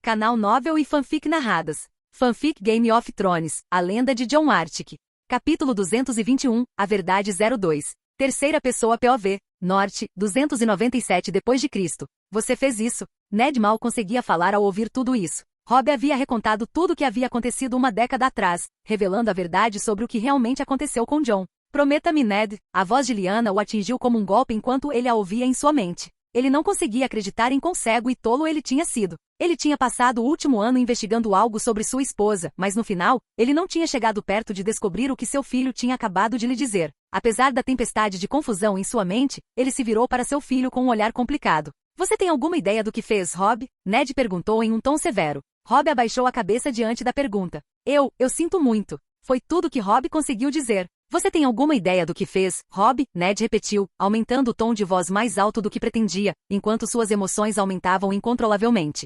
Canal Novel e Fanfic Narradas. Fanfic Game of Thrones, A Lenda de Jon Artic. Capítulo 221, A Verdade 02. Terceira pessoa POV, Norte, 297 d.C. Você fez isso. Ned mal conseguia falar ao ouvir tudo isso. Robb havia recontado tudo o que havia acontecido uma década atrás, revelando a verdade sobre o que realmente aconteceu com Jon. Prometa-me, Ned. A voz de Lyanna o atingiu como um golpe enquanto ele a ouvia em sua mente. Ele não conseguia acreditar em quão cego e tolo ele tinha sido. Ele tinha passado o último ano investigando algo sobre sua esposa, mas no final, ele não tinha chegado perto de descobrir o que seu filho tinha acabado de lhe dizer. Apesar da tempestade de confusão em sua mente, ele se virou para seu filho com um olhar complicado. Você tem alguma ideia do que fez, Robb? Ned perguntou em um tom severo. Robb abaixou a cabeça diante da pergunta. Eu sinto muito. Foi tudo que Robb conseguiu dizer. Você tem alguma ideia do que fez, Robb? Ned repetiu, aumentando o tom de voz mais alto do que pretendia, enquanto suas emoções aumentavam incontrolavelmente.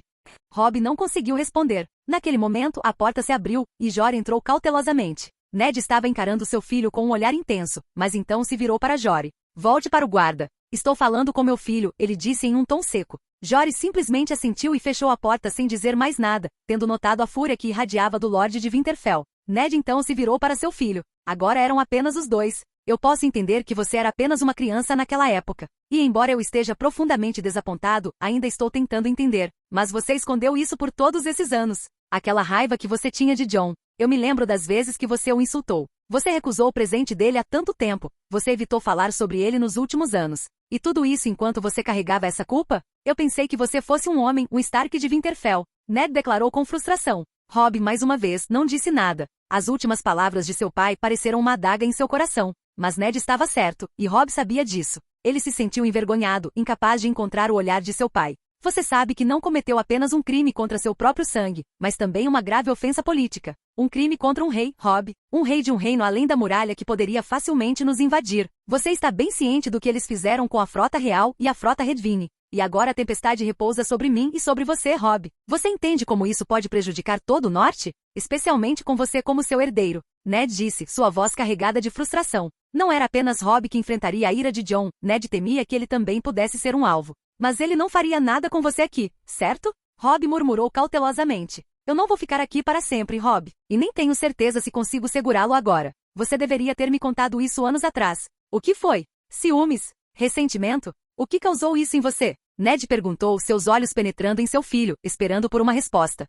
Robb não conseguiu responder. Naquele momento, a porta se abriu, e Jor entrou cautelosamente. Ned estava encarando seu filho com um olhar intenso, mas então se virou para Jory. Volte para o guarda. Estou falando com meu filho, ele disse em um tom seco. Jory simplesmente assentiu e fechou a porta sem dizer mais nada, tendo notado a fúria que irradiava do Lorde de Winterfell. Ned então se virou para seu filho. Agora eram apenas os dois. Eu posso entender que você era apenas uma criança naquela época. E embora eu esteja profundamente desapontado, ainda estou tentando entender. Mas você escondeu isso por todos esses anos. Aquela raiva que você tinha de Jon. Eu me lembro das vezes que você o insultou. Você recusou o presente dele há tanto tempo. Você evitou falar sobre ele nos últimos anos. E tudo isso enquanto você carregava essa culpa? Eu pensei que você fosse um homem, um Stark de Winterfell. Ned declarou com frustração. Robb, mais uma vez, não disse nada. As últimas palavras de seu pai pareceram uma adaga em seu coração. Mas Ned estava certo, e Robb sabia disso. Ele se sentiu envergonhado, incapaz de encontrar o olhar de seu pai. Você sabe que não cometeu apenas um crime contra seu próprio sangue, mas também uma grave ofensa política. Um crime contra um rei, Robb. Um rei de um reino além da muralha que poderia facilmente nos invadir. Você está bem ciente do que eles fizeram com a frota real e a frota Redvine. E agora a tempestade repousa sobre mim e sobre você, Robb. Você entende como isso pode prejudicar todo o norte? Especialmente com você como seu herdeiro. Ned disse, sua voz carregada de frustração. Não era apenas Robb que enfrentaria a ira de Jon. Ned temia que ele também pudesse ser um alvo. Mas ele não faria nada com você aqui, certo? Robb murmurou cautelosamente. Eu não vou ficar aqui para sempre, Robb. E nem tenho certeza se consigo segurá-lo agora. Você deveria ter me contado isso anos atrás. O que foi? Ciúmes? Ressentimento? O que causou isso em você? Ned perguntou, seus olhos penetrando em seu filho, esperando por uma resposta.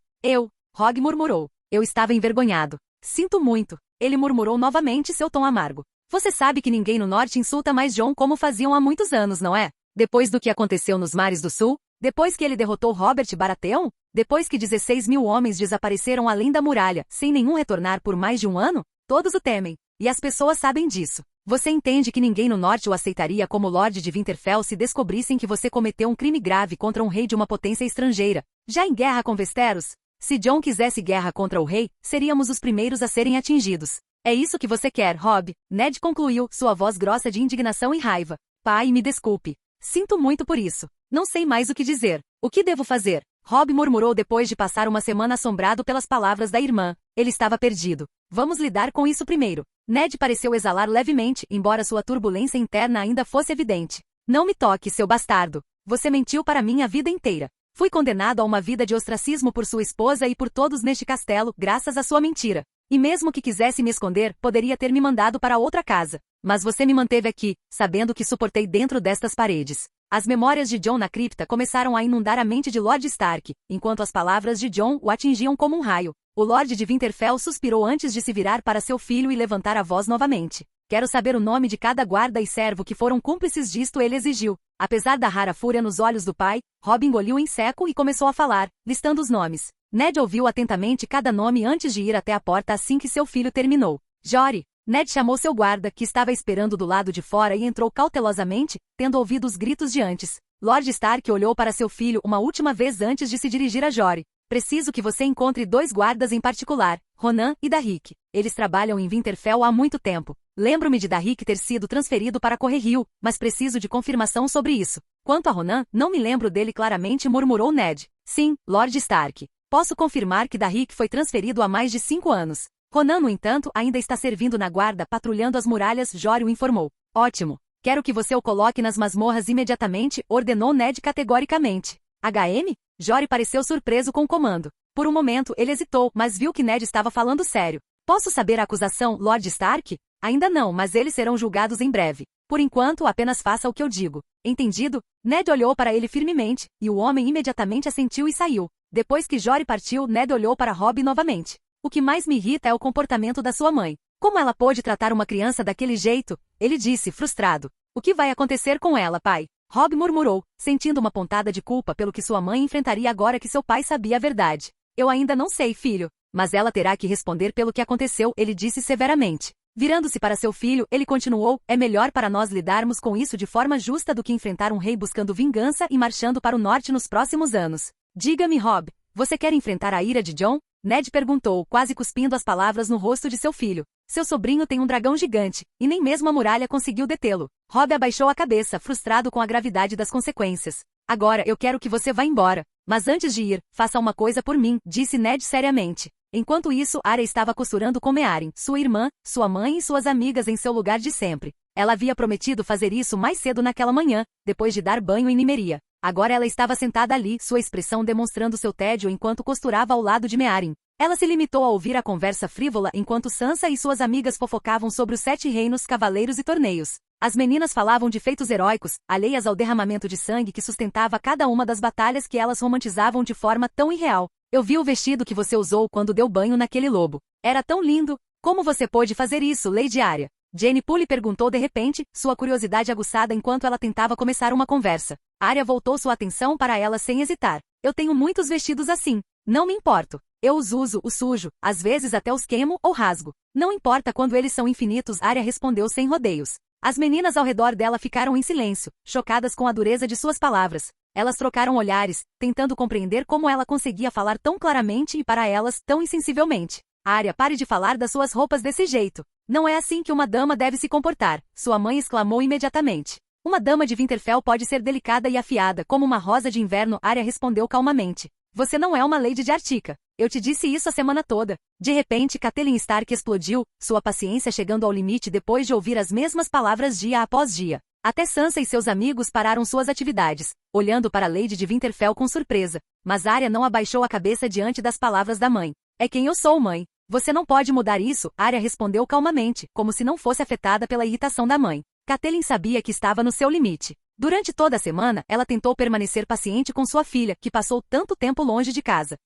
Robb murmurou. Eu estava envergonhado. Sinto muito. Ele murmurou novamente, seu tom amargo. Você sabe que ninguém no norte insulta mais Jon como faziam há muitos anos, não é? Depois do que aconteceu nos mares do sul? Depois que ele derrotou Robert Baratheon? Depois que 16.000 homens desapareceram além da muralha, sem nenhum retornar por mais de um ano? Todos o temem. E as pessoas sabem disso. Você entende que ninguém no norte o aceitaria como Lorde de Winterfell se descobrissem que você cometeu um crime grave contra um rei de uma potência estrangeira, já em guerra com Westeros? Se Jon quisesse guerra contra o rei, seríamos os primeiros a serem atingidos. É isso que você quer, Robb? Ned concluiu, sua voz grossa de indignação e raiva. Pai, me desculpe. Sinto muito por isso. Não sei mais o que dizer. O que devo fazer? Robb murmurou depois de passar uma semana assombrado pelas palavras da irmã. Ele estava perdido. Vamos lidar com isso primeiro. Ned pareceu exalar levemente, embora sua turbulência interna ainda fosse evidente. Não me toque, seu bastardo. Você mentiu para mim a vida inteira. Fui condenado a uma vida de ostracismo por sua esposa e por todos neste castelo, graças à sua mentira. E mesmo que quisesse me esconder, poderia ter me mandado para outra casa. Mas você me manteve aqui, sabendo que suportei dentro destas paredes. As memórias de Jon na cripta começaram a inundar a mente de Lord Stark, enquanto as palavras de Jon o atingiam como um raio. O Lorde de Winterfell suspirou antes de se virar para seu filho e levantar a voz novamente. Quero saber o nome de cada guarda e servo que foram cúmplices disto, ele exigiu. Apesar da rara fúria nos olhos do pai, Robb engoliu em seco e começou a falar, listando os nomes. Ned ouviu atentamente cada nome antes de ir até a porta assim que seu filho terminou. Jory. Ned chamou seu guarda, que estava esperando do lado de fora e entrou cautelosamente, tendo ouvido os gritos de antes. Lord Stark olhou para seu filho uma última vez antes de se dirigir a Jory. Preciso que você encontre dois guardas em particular, Ronan e Darrick. Eles trabalham em Winterfell há muito tempo. Lembro-me de Darrick ter sido transferido para Correrio, mas preciso de confirmação sobre isso. Quanto a Ronan, não me lembro dele claramente, murmurou Ned. Sim, Lord Stark. Posso confirmar que Darrick foi transferido há mais de 5 anos. Ronan, no entanto, ainda está servindo na guarda patrulhando as muralhas, Jory o informou. Ótimo. Quero que você o coloque nas masmorras imediatamente, ordenou Ned categoricamente. HM? Jory pareceu surpreso com o comando. Por um momento ele hesitou, mas viu que Ned estava falando sério. Posso saber a acusação, Lord Stark? Ainda não, mas eles serão julgados em breve. Por enquanto, apenas faça o que eu digo. Entendido? Ned olhou para ele firmemente, e o homem imediatamente assentiu e saiu. Depois que Jory partiu, Ned olhou para Robb novamente. O que mais me irrita é o comportamento da sua mãe. Como ela pôde tratar uma criança daquele jeito? Ele disse, frustrado. O que vai acontecer com ela, pai? Robb murmurou, sentindo uma pontada de culpa pelo que sua mãe enfrentaria agora que seu pai sabia a verdade. Eu ainda não sei, filho. Mas ela terá que responder pelo que aconteceu, ele disse severamente. Virando-se para seu filho, ele continuou, é melhor para nós lidarmos com isso de forma justa do que enfrentar um rei buscando vingança e marchando para o norte nos próximos anos. Diga-me, Robb, você quer enfrentar a ira de Jon? Ned perguntou, quase cuspindo as palavras no rosto de seu filho. Seu sobrinho tem um dragão gigante, e nem mesmo a muralha conseguiu detê-lo. Robb abaixou a cabeça, frustrado com a gravidade das consequências. Agora eu quero que você vá embora. Mas antes de ir, faça uma coisa por mim, disse Ned seriamente. Enquanto isso, Arya estava costurando com Meeryn, sua irmã, sua mãe e suas amigas em seu lugar de sempre. Ela havia prometido fazer isso mais cedo naquela manhã, depois de dar banho em Nymeria. Agora ela estava sentada ali, sua expressão demonstrando seu tédio enquanto costurava ao lado de Meeryn. Ela se limitou a ouvir a conversa frívola enquanto Sansa e suas amigas fofocavam sobre os 7 reinos, cavaleiros e torneios. As meninas falavam de feitos heróicos, alheias ao derramamento de sangue que sustentava cada uma das batalhas que elas romantizavam de forma tão irreal. Eu vi o vestido que você usou quando deu banho naquele lobo. Era tão lindo. Como você pôde fazer isso, Lady Arya? Jane Poole perguntou de repente, sua curiosidade aguçada enquanto ela tentava começar uma conversa. Arya voltou sua atenção para ela sem hesitar. Eu tenho muitos vestidos assim. Não me importo. Eu os uso, os sujo, às vezes até os queimo ou rasgo. Não importa quando eles são infinitos, Arya respondeu sem rodeios. As meninas ao redor dela ficaram em silêncio, chocadas com a dureza de suas palavras. Elas trocaram olhares, tentando compreender como ela conseguia falar tão claramente e para elas tão insensivelmente. Arya, pare de falar das suas roupas desse jeito. Não é assim que uma dama deve se comportar, sua mãe exclamou imediatamente. Uma dama de Winterfell pode ser delicada e afiada como uma rosa de inverno, Arya respondeu calmamente. Você não é uma Lady de Artica. Eu te disse isso a semana toda. De repente, Catelyn Stark explodiu, sua paciência chegando ao limite depois de ouvir as mesmas palavras dia após dia. Até Sansa e seus amigos pararam suas atividades, olhando para Lady de Winterfell com surpresa. Mas Arya não abaixou a cabeça diante das palavras da mãe. É quem eu sou, mãe. Você não pode mudar isso, Arya respondeu calmamente, como se não fosse afetada pela irritação da mãe. Catelyn sabia que estava no seu limite. Durante toda a semana, ela tentou permanecer paciente com sua filha, que passou tanto tempo longe de casa.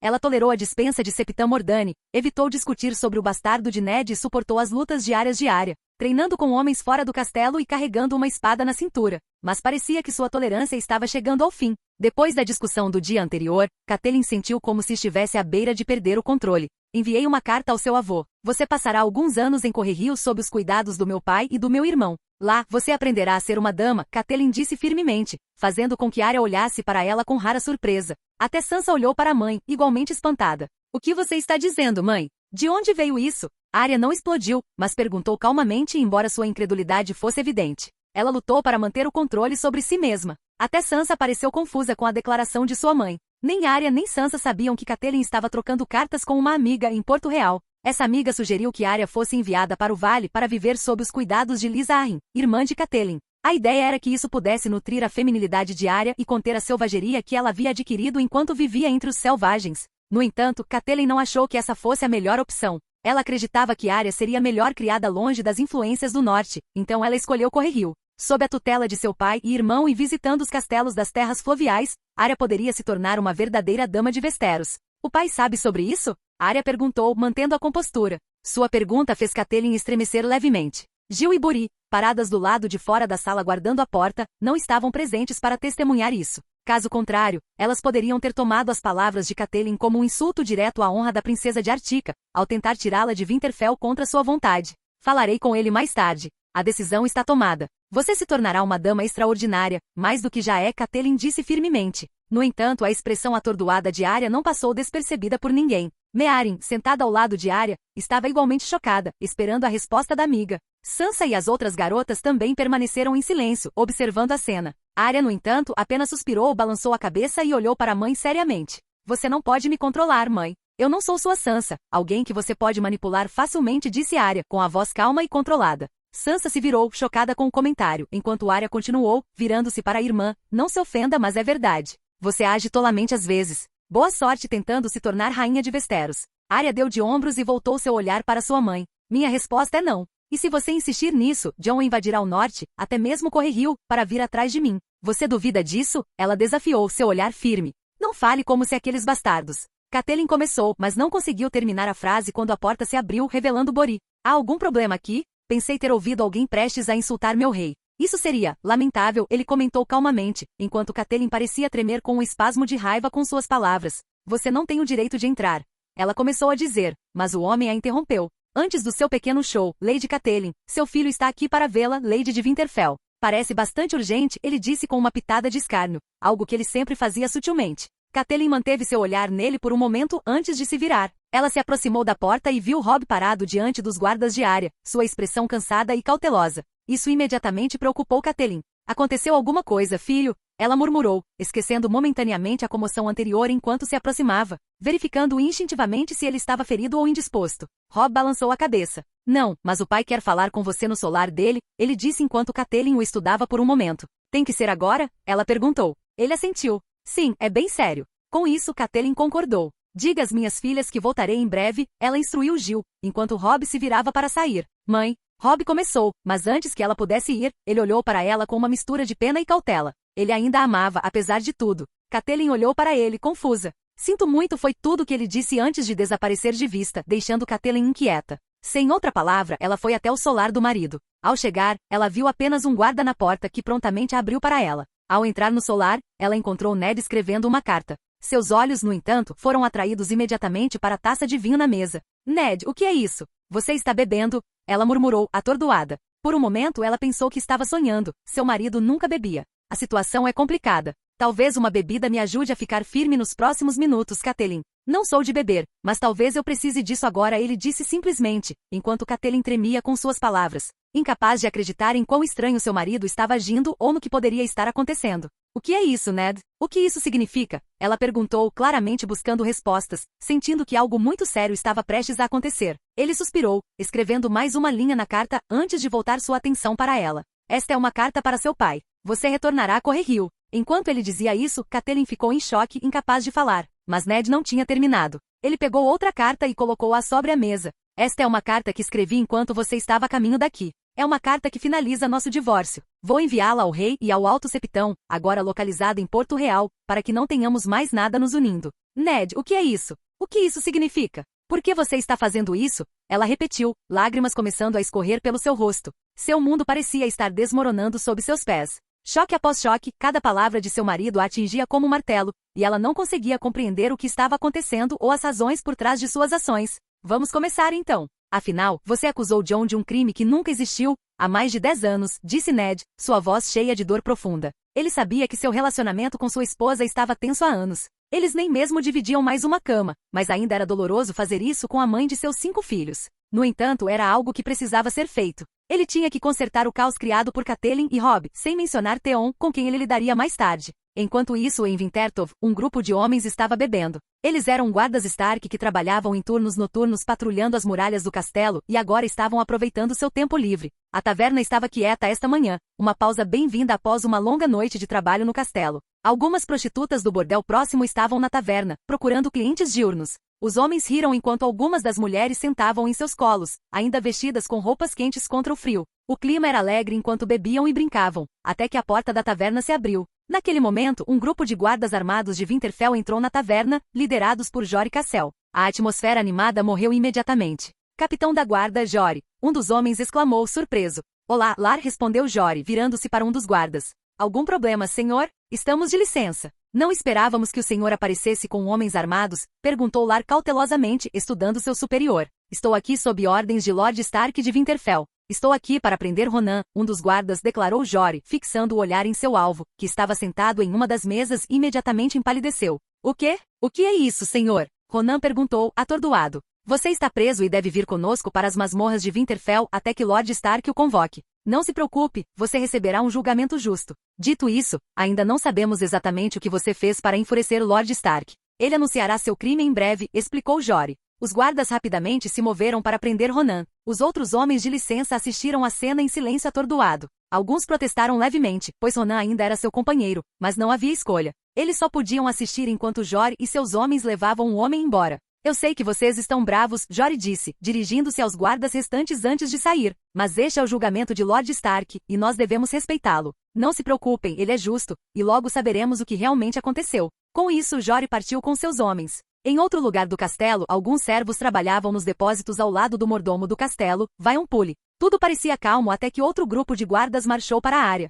Ela tolerou a dispensa de Septã Mordane, evitou discutir sobre o bastardo de Ned e suportou as lutas diárias de Arya, treinando com homens fora do castelo e carregando uma espada na cintura. Mas parecia que sua tolerância estava chegando ao fim. Depois da discussão do dia anterior, Catelyn sentiu como se estivesse à beira de perder o controle. Enviei uma carta ao seu avô. Você passará alguns anos em Correrio sob os cuidados do meu pai e do meu irmão. Lá, você aprenderá a ser uma dama, Catelyn disse firmemente, fazendo com que Arya olhasse para ela com rara surpresa. Até Sansa olhou para a mãe, igualmente espantada. O que você está dizendo, mãe? De onde veio isso? Arya não explodiu, mas perguntou calmamente embora sua incredulidade fosse evidente. Ela lutou para manter o controle sobre si mesma. Até Sansa pareceu confusa com a declaração de sua mãe. Nem Arya nem Sansa sabiam que Catelyn estava trocando cartas com uma amiga em Porto Real. Essa amiga sugeriu que Arya fosse enviada para o vale para viver sob os cuidados de Lysa Arryn, irmã de Catelyn. A ideia era que isso pudesse nutrir a feminilidade de Arya e conter a selvageria que ela havia adquirido enquanto vivia entre os selvagens. No entanto, Catelyn não achou que essa fosse a melhor opção. Ela acreditava que Arya seria melhor criada longe das influências do norte, então ela escolheu Correrio. Sob a tutela de seu pai e irmão e visitando os castelos das terras fluviais, Arya poderia se tornar uma verdadeira dama de Westeros. O pai sabe sobre isso? Arya perguntou, mantendo a compostura. Sua pergunta fez Catelyn estremecer levemente. Gil e Buri, paradas do lado de fora da sala guardando a porta, não estavam presentes para testemunhar isso. Caso contrário, elas poderiam ter tomado as palavras de Catelyn como um insulto direto à honra da princesa de Artica, ao tentar tirá-la de Winterfell contra sua vontade. Falarei com ele mais tarde. A decisão está tomada. Você se tornará uma dama extraordinária, mais do que já é, Catelyn disse firmemente. No entanto, a expressão atordoada de Arya não passou despercebida por ninguém. Meeryn, sentada ao lado de Arya, estava igualmente chocada, esperando a resposta da amiga. Sansa e as outras garotas também permaneceram em silêncio, observando a cena. Arya, no entanto, apenas suspirou, balançou a cabeça e olhou para a mãe seriamente. Você não pode me controlar, mãe. Eu não sou sua Sansa, alguém que você pode manipular facilmente, disse Arya, com a voz calma e controlada. Sansa se virou, chocada com o comentário, enquanto Arya continuou, virando-se para a irmã. Não se ofenda, mas é verdade. Você age tolamente às vezes. Boa sorte tentando se tornar rainha de Westeros. Arya deu de ombros e voltou seu olhar para sua mãe. Minha resposta é não. E se você insistir nisso, Jon invadirá o norte, até mesmo correr rio, para vir atrás de mim. Você duvida disso? Ela desafiou, seu olhar firme. Não fale como se aqueles bastardos. Catelyn começou, mas não conseguiu terminar a frase quando a porta se abriu, revelando Bori. Há algum problema aqui? Pensei ter ouvido alguém prestes a insultar meu rei. Isso seria lamentável, ele comentou calmamente, enquanto Catelyn parecia tremer com um espasmo de raiva com suas palavras. Você não tem o direito de entrar. Ela começou a dizer, mas o homem a interrompeu. Antes do seu pequeno show, Lady Catelyn, seu filho está aqui para vê-la, Lady de Winterfell. Parece bastante urgente, ele disse com uma pitada de escárnio, algo que ele sempre fazia sutilmente. Catelyn manteve seu olhar nele por um momento antes de se virar. Ela se aproximou da porta e viu Robb parado diante dos guardas de Arya, sua expressão cansada e cautelosa. Isso imediatamente preocupou Catelyn. Aconteceu alguma coisa, filho? Ela murmurou, esquecendo momentaneamente a comoção anterior enquanto se aproximava, verificando instintivamente se ele estava ferido ou indisposto. Robb balançou a cabeça. Não, mas o pai quer falar com você no solar dele, ele disse enquanto Catelyn o estudava por um momento. Tem que ser agora? Ela perguntou. Ele assentiu. Sim, é bem sério. Com isso, Catelyn concordou. Diga às minhas filhas que voltarei em breve, ela instruiu Gil, enquanto Robb se virava para sair. Mãe, Robb começou, mas antes que ela pudesse ir, ele olhou para ela com uma mistura de pena e cautela. Ele ainda a amava, apesar de tudo. Catelyn olhou para ele, confusa. Sinto muito foi tudo que ele disse antes de desaparecer de vista, deixando Catelyn inquieta. Sem outra palavra, ela foi até o solar do marido. Ao chegar, ela viu apenas um guarda na porta que prontamente abriu para ela. Ao entrar no solar, ela encontrou Ned escrevendo uma carta. Seus olhos, no entanto, foram atraídos imediatamente para a taça de vinho na mesa. Ned, o que é isso? Você está bebendo? Ela murmurou, atordoada. Por um momento ela pensou que estava sonhando. Seu marido nunca bebia. A situação é complicada. Talvez uma bebida me ajude a ficar firme nos próximos minutos, Catelyn. Não sou de beber, mas talvez eu precise disso agora, ele disse simplesmente, enquanto Catelyn tremia com suas palavras, incapaz de acreditar em quão estranho seu marido estava agindo ou no que poderia estar acontecendo. O que é isso, Ned? O que isso significa? Ela perguntou, claramente buscando respostas, sentindo que algo muito sério estava prestes a acontecer. Ele suspirou, escrevendo mais uma linha na carta antes de voltar sua atenção para ela. Esta é uma carta para seu pai. Você retornará a Correrio. Enquanto ele dizia isso, Catelyn ficou em choque, incapaz de falar. Mas Ned não tinha terminado. Ele pegou outra carta e colocou-a sobre a mesa. Esta é uma carta que escrevi enquanto você estava a caminho daqui. É uma carta que finaliza nosso divórcio. Vou enviá-la ao rei e ao Alto Septão, agora localizado em Porto Real, para que não tenhamos mais nada nos unindo. Ned, o que é isso? O que isso significa? Por que você está fazendo isso? Ela repetiu, lágrimas começando a escorrer pelo seu rosto. Seu mundo parecia estar desmoronando sob seus pés. Choque após choque, cada palavra de seu marido a atingia como um martelo, e ela não conseguia compreender o que estava acontecendo ou as razões por trás de suas ações. Vamos começar então. Afinal, você acusou Jon de um crime que nunca existiu, há mais de 10 anos, disse Ned, sua voz cheia de dor profunda. Ele sabia que seu relacionamento com sua esposa estava tenso há anos. Eles nem mesmo dividiam mais uma cama, mas ainda era doloroso fazer isso com a mãe de seus 5 filhos. No entanto, era algo que precisava ser feito. Ele tinha que consertar o caos criado por Catelyn e Robb, sem mencionar Theon, com quem ele lidaria mais tarde. Enquanto isso, em Wintertov, um grupo de homens estava bebendo. Eles eram guardas Stark que trabalhavam em turnos noturnos patrulhando as muralhas do castelo e agora estavam aproveitando seu tempo livre. A taverna estava quieta esta manhã, uma pausa bem-vinda após uma longa noite de trabalho no castelo. Algumas prostitutas do bordel próximo estavam na taverna, procurando clientes diurnos. Os homens riram enquanto algumas das mulheres sentavam em seus colos, ainda vestidas com roupas quentes contra o frio. O clima era alegre enquanto bebiam e brincavam, até que a porta da taverna se abriu. Naquele momento, um grupo de guardas armados de Winterfell entrou na taverna, liderados por Jori Cassel. A atmosfera animada morreu imediatamente. Capitão da guarda, Jori, um dos homens exclamou, surpreso. Olá, Lar, respondeu Jori, virando-se para um dos guardas. Algum problema, senhor? Estamos de licença. Não esperávamos que o senhor aparecesse com homens armados, perguntou Lar cautelosamente, estudando seu superior. Estou aqui sob ordens de Lord Stark de Winterfell. Estou aqui para prender Ronan, um dos guardas, declarou Jori, fixando o olhar em seu alvo, que estava sentado em uma das mesas e imediatamente empalideceu. O quê? O que é isso, senhor? Ronan perguntou, atordoado. Você está preso e deve vir conosco para as masmorras de Winterfell até que Lord Stark o convoque. Não se preocupe, você receberá um julgamento justo. Dito isso, ainda não sabemos exatamente o que você fez para enfurecer Lord Stark. Ele anunciará seu crime em breve, explicou Jori. Os guardas rapidamente se moveram para prender Ronan. Os outros homens de licença assistiram à cena em silêncio atordoado. Alguns protestaram levemente, pois Ronan ainda era seu companheiro, mas não havia escolha. Eles só podiam assistir enquanto Jor e seus homens levavam o homem embora. Eu sei que vocês estão bravos, Jor disse, dirigindo-se aos guardas restantes antes de sair, mas este é o julgamento de Lord Stark, e nós devemos respeitá-lo. Não se preocupem, ele é justo, e logo saberemos o que realmente aconteceu. Com isso, Jor partiu com seus homens. Em outro lugar do castelo, alguns servos trabalhavam nos depósitos ao lado do mordomo do castelo, Vion Pule. Tudo parecia calmo até que outro grupo de guardas marchou para a área.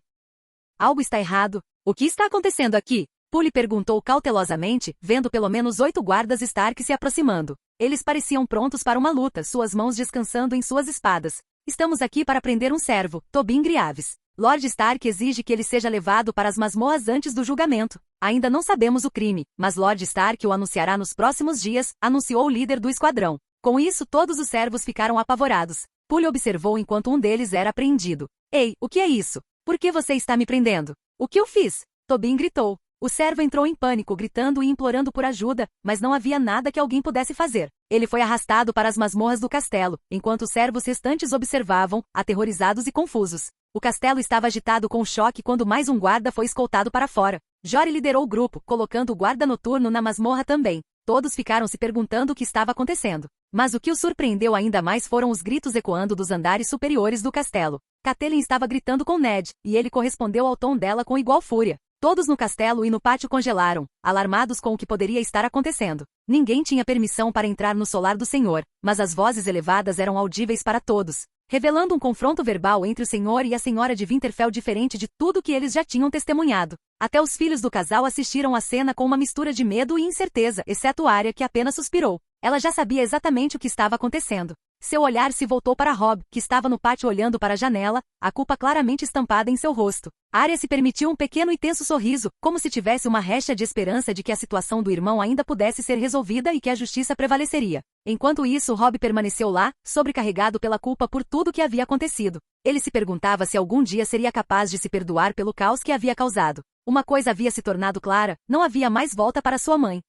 Algo está errado? O que está acontecendo aqui? Pule perguntou cautelosamente, vendo pelo menos 8 guardas Stark se aproximando. Eles pareciam prontos para uma luta, suas mãos descansando em suas espadas. Estamos aqui para prender um servo, Tobin Griaves. Lord Stark exige que ele seja levado para as masmorras antes do julgamento. Ainda não sabemos o crime, mas Lord Stark o anunciará nos próximos dias, anunciou o líder do esquadrão. Com isso, todos os servos ficaram apavorados. Pule observou enquanto um deles era apreendido. Ei, o que é isso? Por que você está me prendendo? O que eu fiz? Tobin gritou. O servo entrou em pânico, gritando e implorando por ajuda, mas não havia nada que alguém pudesse fazer. Ele foi arrastado para as masmorras do castelo, enquanto os servos restantes observavam, aterrorizados e confusos. O castelo estava agitado com choque quando mais um guarda foi escoltado para fora. Jor liderou o grupo, colocando o guarda noturno na masmorra também. Todos ficaram se perguntando o que estava acontecendo. Mas o que o surpreendeu ainda mais foram os gritos ecoando dos andares superiores do castelo. Catelyn estava gritando com Ned, e ele correspondeu ao tom dela com igual fúria. Todos no castelo e no pátio congelaram, alarmados com o que poderia estar acontecendo. Ninguém tinha permissão para entrar no solar do Senhor, mas as vozes elevadas eram audíveis para todos, revelando um confronto verbal entre o Senhor e a Senhora de Winterfell diferente de tudo que eles já tinham testemunhado. Até os filhos do casal assistiram à cena com uma mistura de medo e incerteza, exceto Arya, que apenas suspirou. Ela já sabia exatamente o que estava acontecendo. Seu olhar se voltou para Robb, que estava no pátio olhando para a janela, a culpa claramente estampada em seu rosto. Arya se permitiu um pequeno e tenso sorriso, como se tivesse uma récia de esperança de que a situação do irmão ainda pudesse ser resolvida e que a justiça prevaleceria. Enquanto isso, Robb permaneceu lá, sobrecarregado pela culpa por tudo o que havia acontecido. Ele se perguntava se algum dia seria capaz de se perdoar pelo caos que havia causado. Uma coisa havia se tornado clara, não havia mais volta para sua mãe.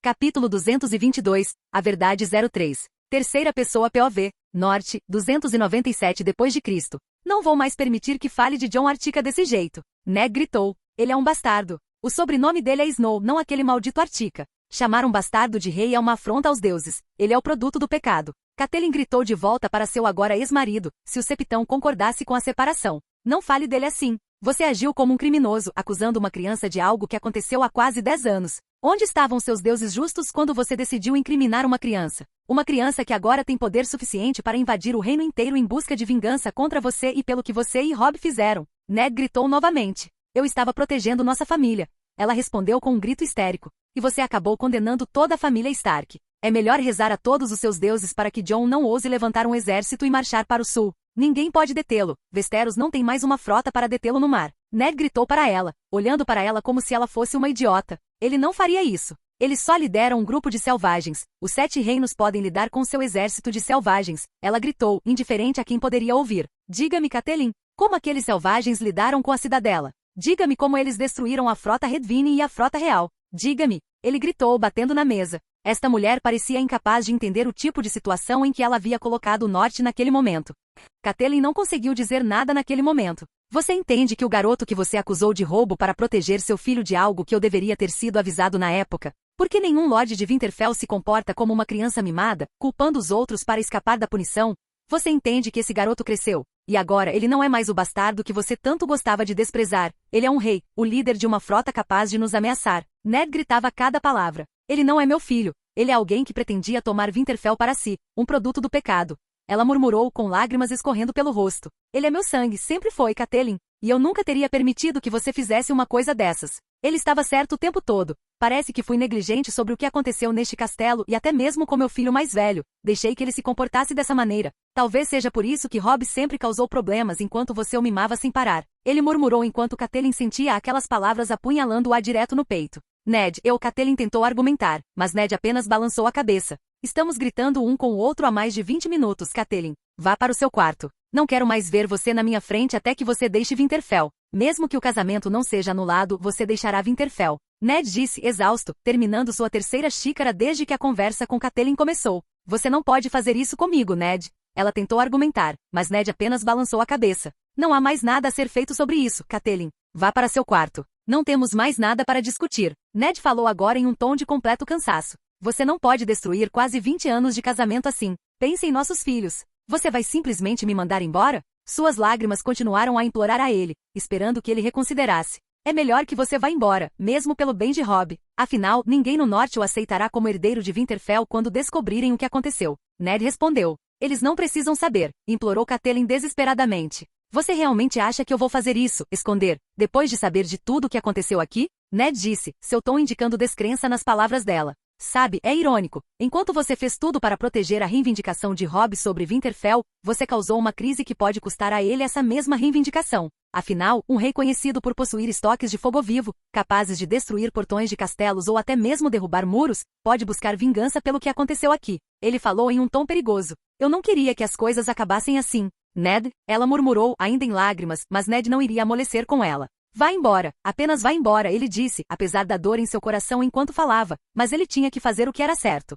Capítulo 222, A Verdade 03. Terceira pessoa POV, Norte, 297 d.C. Não vou mais permitir que fale de Jon Artica desse jeito. Ned gritou. Ele é um bastardo. O sobrenome dele é Snow, não aquele maldito Artica. Chamar um bastardo de rei é uma afronta aos deuses. Ele é o produto do pecado. Catelyn gritou de volta para seu agora ex-marido, se o septão concordasse com a separação. Não fale dele assim. Você agiu como um criminoso, acusando uma criança de algo que aconteceu há quase 10 anos. Onde estavam seus deuses justos quando você decidiu incriminar uma criança? Uma criança que agora tem poder suficiente para invadir o reino inteiro em busca de vingança contra você e pelo que você e Robb fizeram. Ned gritou novamente. Eu estava protegendo nossa família. Ela respondeu com um grito histérico. E você acabou condenando toda a família Stark. É melhor rezar a todos os seus deuses para que Jon não ouse levantar um exército e marchar para o sul. Ninguém pode detê-lo. Westeros não tem mais uma frota para detê-lo no mar. Ned gritou para ela, olhando para ela como se ela fosse uma idiota. Ele não faria isso. Eles só lideram um grupo de selvagens. Os 7 reinos podem lidar com seu exército de selvagens. Ela gritou, indiferente a quem poderia ouvir. Diga-me, Catelyn, como aqueles selvagens lidaram com a cidadela? Diga-me como eles destruíram a frota Redvine e a frota real. Diga-me. Ele gritou, batendo na mesa. Esta mulher parecia incapaz de entender o tipo de situação em que ela havia colocado o norte naquele momento. Catelyn não conseguiu dizer nada naquele momento. Você entende que o garoto que você acusou de roubo para proteger seu filho de algo que eu deveria ter sido avisado na época? Por que nenhum Lorde de Winterfell se comporta como uma criança mimada, culpando os outros para escapar da punição? Você entende que esse garoto cresceu, e agora ele não é mais o bastardo que você tanto gostava de desprezar. Ele é um rei, o líder de uma frota capaz de nos ameaçar. Ned gritava a cada palavra. Ele não é meu filho. Ele é alguém que pretendia tomar Winterfell para si, um produto do pecado. Ela murmurou com lágrimas escorrendo pelo rosto. Ele é meu sangue, sempre foi, Catelyn. E eu nunca teria permitido que você fizesse uma coisa dessas. Ele estava certo o tempo todo. Parece que fui negligente sobre o que aconteceu neste castelo e até mesmo com meu filho mais velho. Deixei que ele se comportasse dessa maneira. Talvez seja por isso que Robb sempre causou problemas enquanto você o mimava sem parar. Ele murmurou enquanto Catelyn sentia aquelas palavras apunhalando-a direto no peito. Ned, Catelyn tentou argumentar, mas Ned apenas balançou a cabeça. Estamos gritando um com o outro há mais de 20 minutos, Catelyn. Vá para o seu quarto. Não quero mais ver você na minha frente até que você deixe Winterfell. Mesmo que o casamento não seja anulado, você deixará Winterfell. Ned disse, exausto, terminando sua terceira xícara desde que a conversa com Catelyn começou. Você não pode fazer isso comigo, Ned. Ela tentou argumentar, mas Ned apenas balançou a cabeça. Não há mais nada a ser feito sobre isso, Catelyn. Vá para seu quarto. Não temos mais nada para discutir. Ned falou agora em um tom de completo cansaço. Você não pode destruir quase 20 anos de casamento assim. Pense em nossos filhos. Você vai simplesmente me mandar embora? Suas lágrimas continuaram a implorar a ele, esperando que ele reconsiderasse. É melhor que você vá embora, mesmo pelo bem de Robb. Afinal, ninguém no norte o aceitará como herdeiro de Winterfell quando descobrirem o que aconteceu. Ned respondeu. Eles não precisam saber, implorou Catelyn desesperadamente. Você realmente acha que eu vou fazer isso, esconder, depois de saber de tudo o que aconteceu aqui? Ned disse, seu tom indicando descrença nas palavras dela. Sabe, é irônico. Enquanto você fez tudo para proteger a reivindicação de Robb sobre Winterfell, você causou uma crise que pode custar a ele essa mesma reivindicação. Afinal, um rei conhecido por possuir estoques de fogo vivo, capazes de destruir portões de castelos ou até mesmo derrubar muros, pode buscar vingança pelo que aconteceu aqui. Ele falou em um tom perigoso. Eu não queria que as coisas acabassem assim. Ned, ela murmurou, ainda em lágrimas, mas Ned não iria amolecer com ela. Vá embora, apenas vá embora, ele disse, apesar da dor em seu coração enquanto falava, mas ele tinha que fazer o que era certo.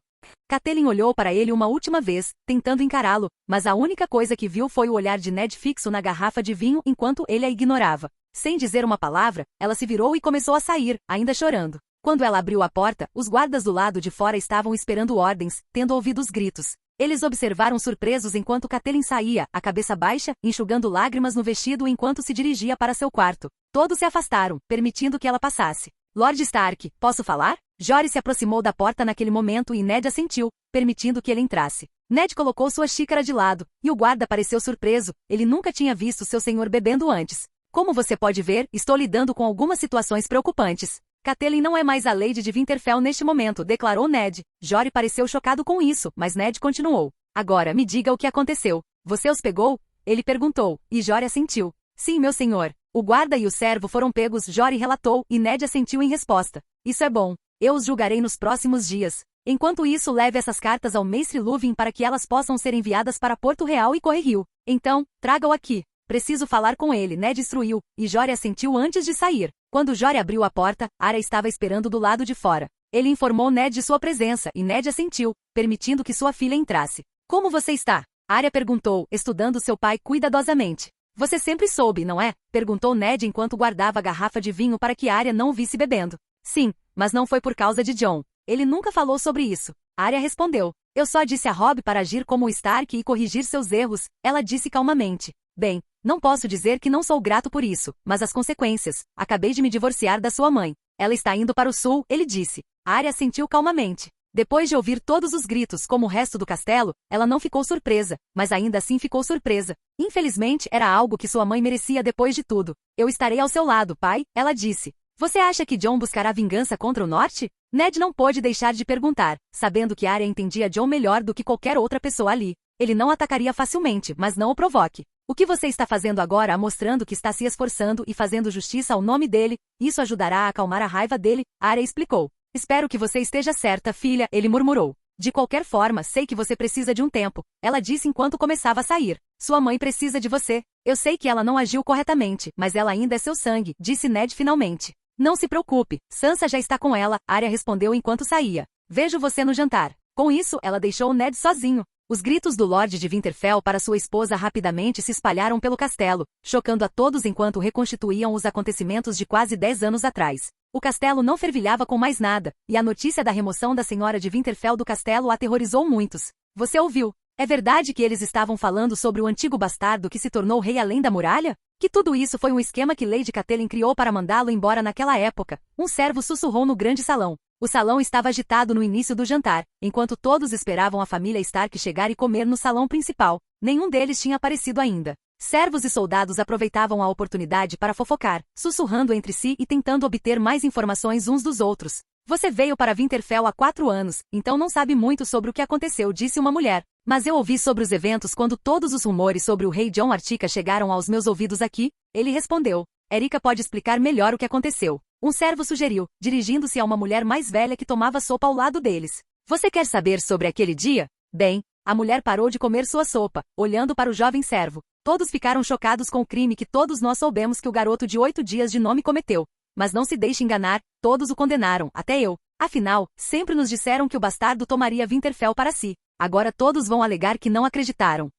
Catelyn olhou para ele uma última vez, tentando encará-lo, mas a única coisa que viu foi o olhar de Ned fixo na garrafa de vinho enquanto ele a ignorava. Sem dizer uma palavra, ela se virou e começou a sair, ainda chorando. Quando ela abriu a porta, os guardas do lado de fora estavam esperando ordens, tendo ouvido os gritos. Eles observaram surpresos enquanto Catelyn saía, a cabeça baixa, enxugando lágrimas no vestido enquanto se dirigia para seu quarto. Todos se afastaram, permitindo que ela passasse. Lord Stark, posso falar? Jory se aproximou da porta naquele momento e Ned assentiu, permitindo que ele entrasse. Ned colocou sua xícara de lado, e o guarda pareceu surpreso, ele nunca tinha visto seu senhor bebendo antes. Como você pode ver, estou lidando com algumas situações preocupantes. Catelyn não é mais a Lady de Winterfell neste momento, declarou Ned. Jory pareceu chocado com isso, mas Ned continuou. Agora, me diga o que aconteceu. Você os pegou? Ele perguntou, e Jory assentiu. Sim, meu senhor. O guarda e o servo foram pegos, Jory relatou, e Ned assentiu em resposta. Isso é bom. Eu os julgarei nos próximos dias. Enquanto isso, leve essas cartas ao Maestre Luwin para que elas possam ser enviadas para Porto Real e Correrio. Então, traga-o aqui. Preciso falar com ele, Ned instruiu, e Jory assentiu antes de sair. Quando Jory abriu a porta, Arya estava esperando do lado de fora. Ele informou Ned de sua presença, e Ned assentiu, permitindo que sua filha entrasse. Como você está? Arya perguntou, estudando seu pai cuidadosamente. Você sempre soube, não é? Perguntou Ned enquanto guardava a garrafa de vinho para que Arya não o visse bebendo. Sim, mas não foi por causa de Jon. Ele nunca falou sobre isso. Arya respondeu. Eu só disse a Robb para agir como o Stark e corrigir seus erros, ela disse calmamente. Bem, não posso dizer que não sou grato por isso, mas as consequências. Acabei de me divorciar da sua mãe. Ela está indo para o sul, ele disse. Arya assentiu calmamente. Depois de ouvir todos os gritos como o resto do castelo, ela não ficou surpresa, mas ainda assim ficou surpresa. Infelizmente, era algo que sua mãe merecia depois de tudo. Eu estarei ao seu lado, pai, ela disse. Você acha que Jon buscará vingança contra o norte? Ned não pôde deixar de perguntar, sabendo que Arya entendia Jon melhor do que qualquer outra pessoa ali. Ele não atacaria facilmente, mas não o provoque. O que você está fazendo agora, mostrando que está se esforçando e fazendo justiça ao nome dele, isso ajudará a acalmar a raiva dele, Arya explicou. Espero que você esteja certa, filha, ele murmurou. De qualquer forma, sei que você precisa de um tempo, ela disse enquanto começava a sair. Sua mãe precisa de você. Eu sei que ela não agiu corretamente, mas ela ainda é seu sangue, disse Ned finalmente. Não se preocupe, Sansa já está com ela, Arya respondeu enquanto saía. Vejo você no jantar. Com isso, ela deixou Ned sozinho. Os gritos do Lorde de Winterfell para sua esposa rapidamente se espalharam pelo castelo, chocando a todos enquanto reconstituíam os acontecimentos de quase 10 anos atrás. O castelo não fervilhava com mais nada, e a notícia da remoção da senhora de Winterfell do castelo aterrorizou muitos. Você ouviu? É verdade que eles estavam falando sobre o antigo bastardo que se tornou rei além da muralha? Que tudo isso foi um esquema que Lady Catelyn criou para mandá-lo embora naquela época, um servo sussurrou no grande salão. O salão estava agitado no início do jantar, enquanto todos esperavam a família Stark chegar e comer no salão principal. Nenhum deles tinha aparecido ainda. Servos e soldados aproveitavam a oportunidade para fofocar, sussurrando entre si e tentando obter mais informações uns dos outros. Você veio para Winterfell há 4 anos, então não sabe muito sobre o que aconteceu, disse uma mulher. Mas eu ouvi sobre os eventos quando todos os rumores sobre o rei Jon Artica chegaram aos meus ouvidos aqui, ele respondeu. Erika pode explicar melhor o que aconteceu. Um servo sugeriu, dirigindo-se a uma mulher mais velha que tomava sopa ao lado deles. Você quer saber sobre aquele dia? Bem, a mulher parou de comer sua sopa, olhando para o jovem servo. Todos ficaram chocados com o crime que todos nós soubemos que o garoto de 8 dias de nome cometeu. Mas não se deixe enganar, todos o condenaram, até eu. Afinal, sempre nos disseram que o bastardo tomaria Winterfell para si. Agora todos vão alegar que não acreditaram.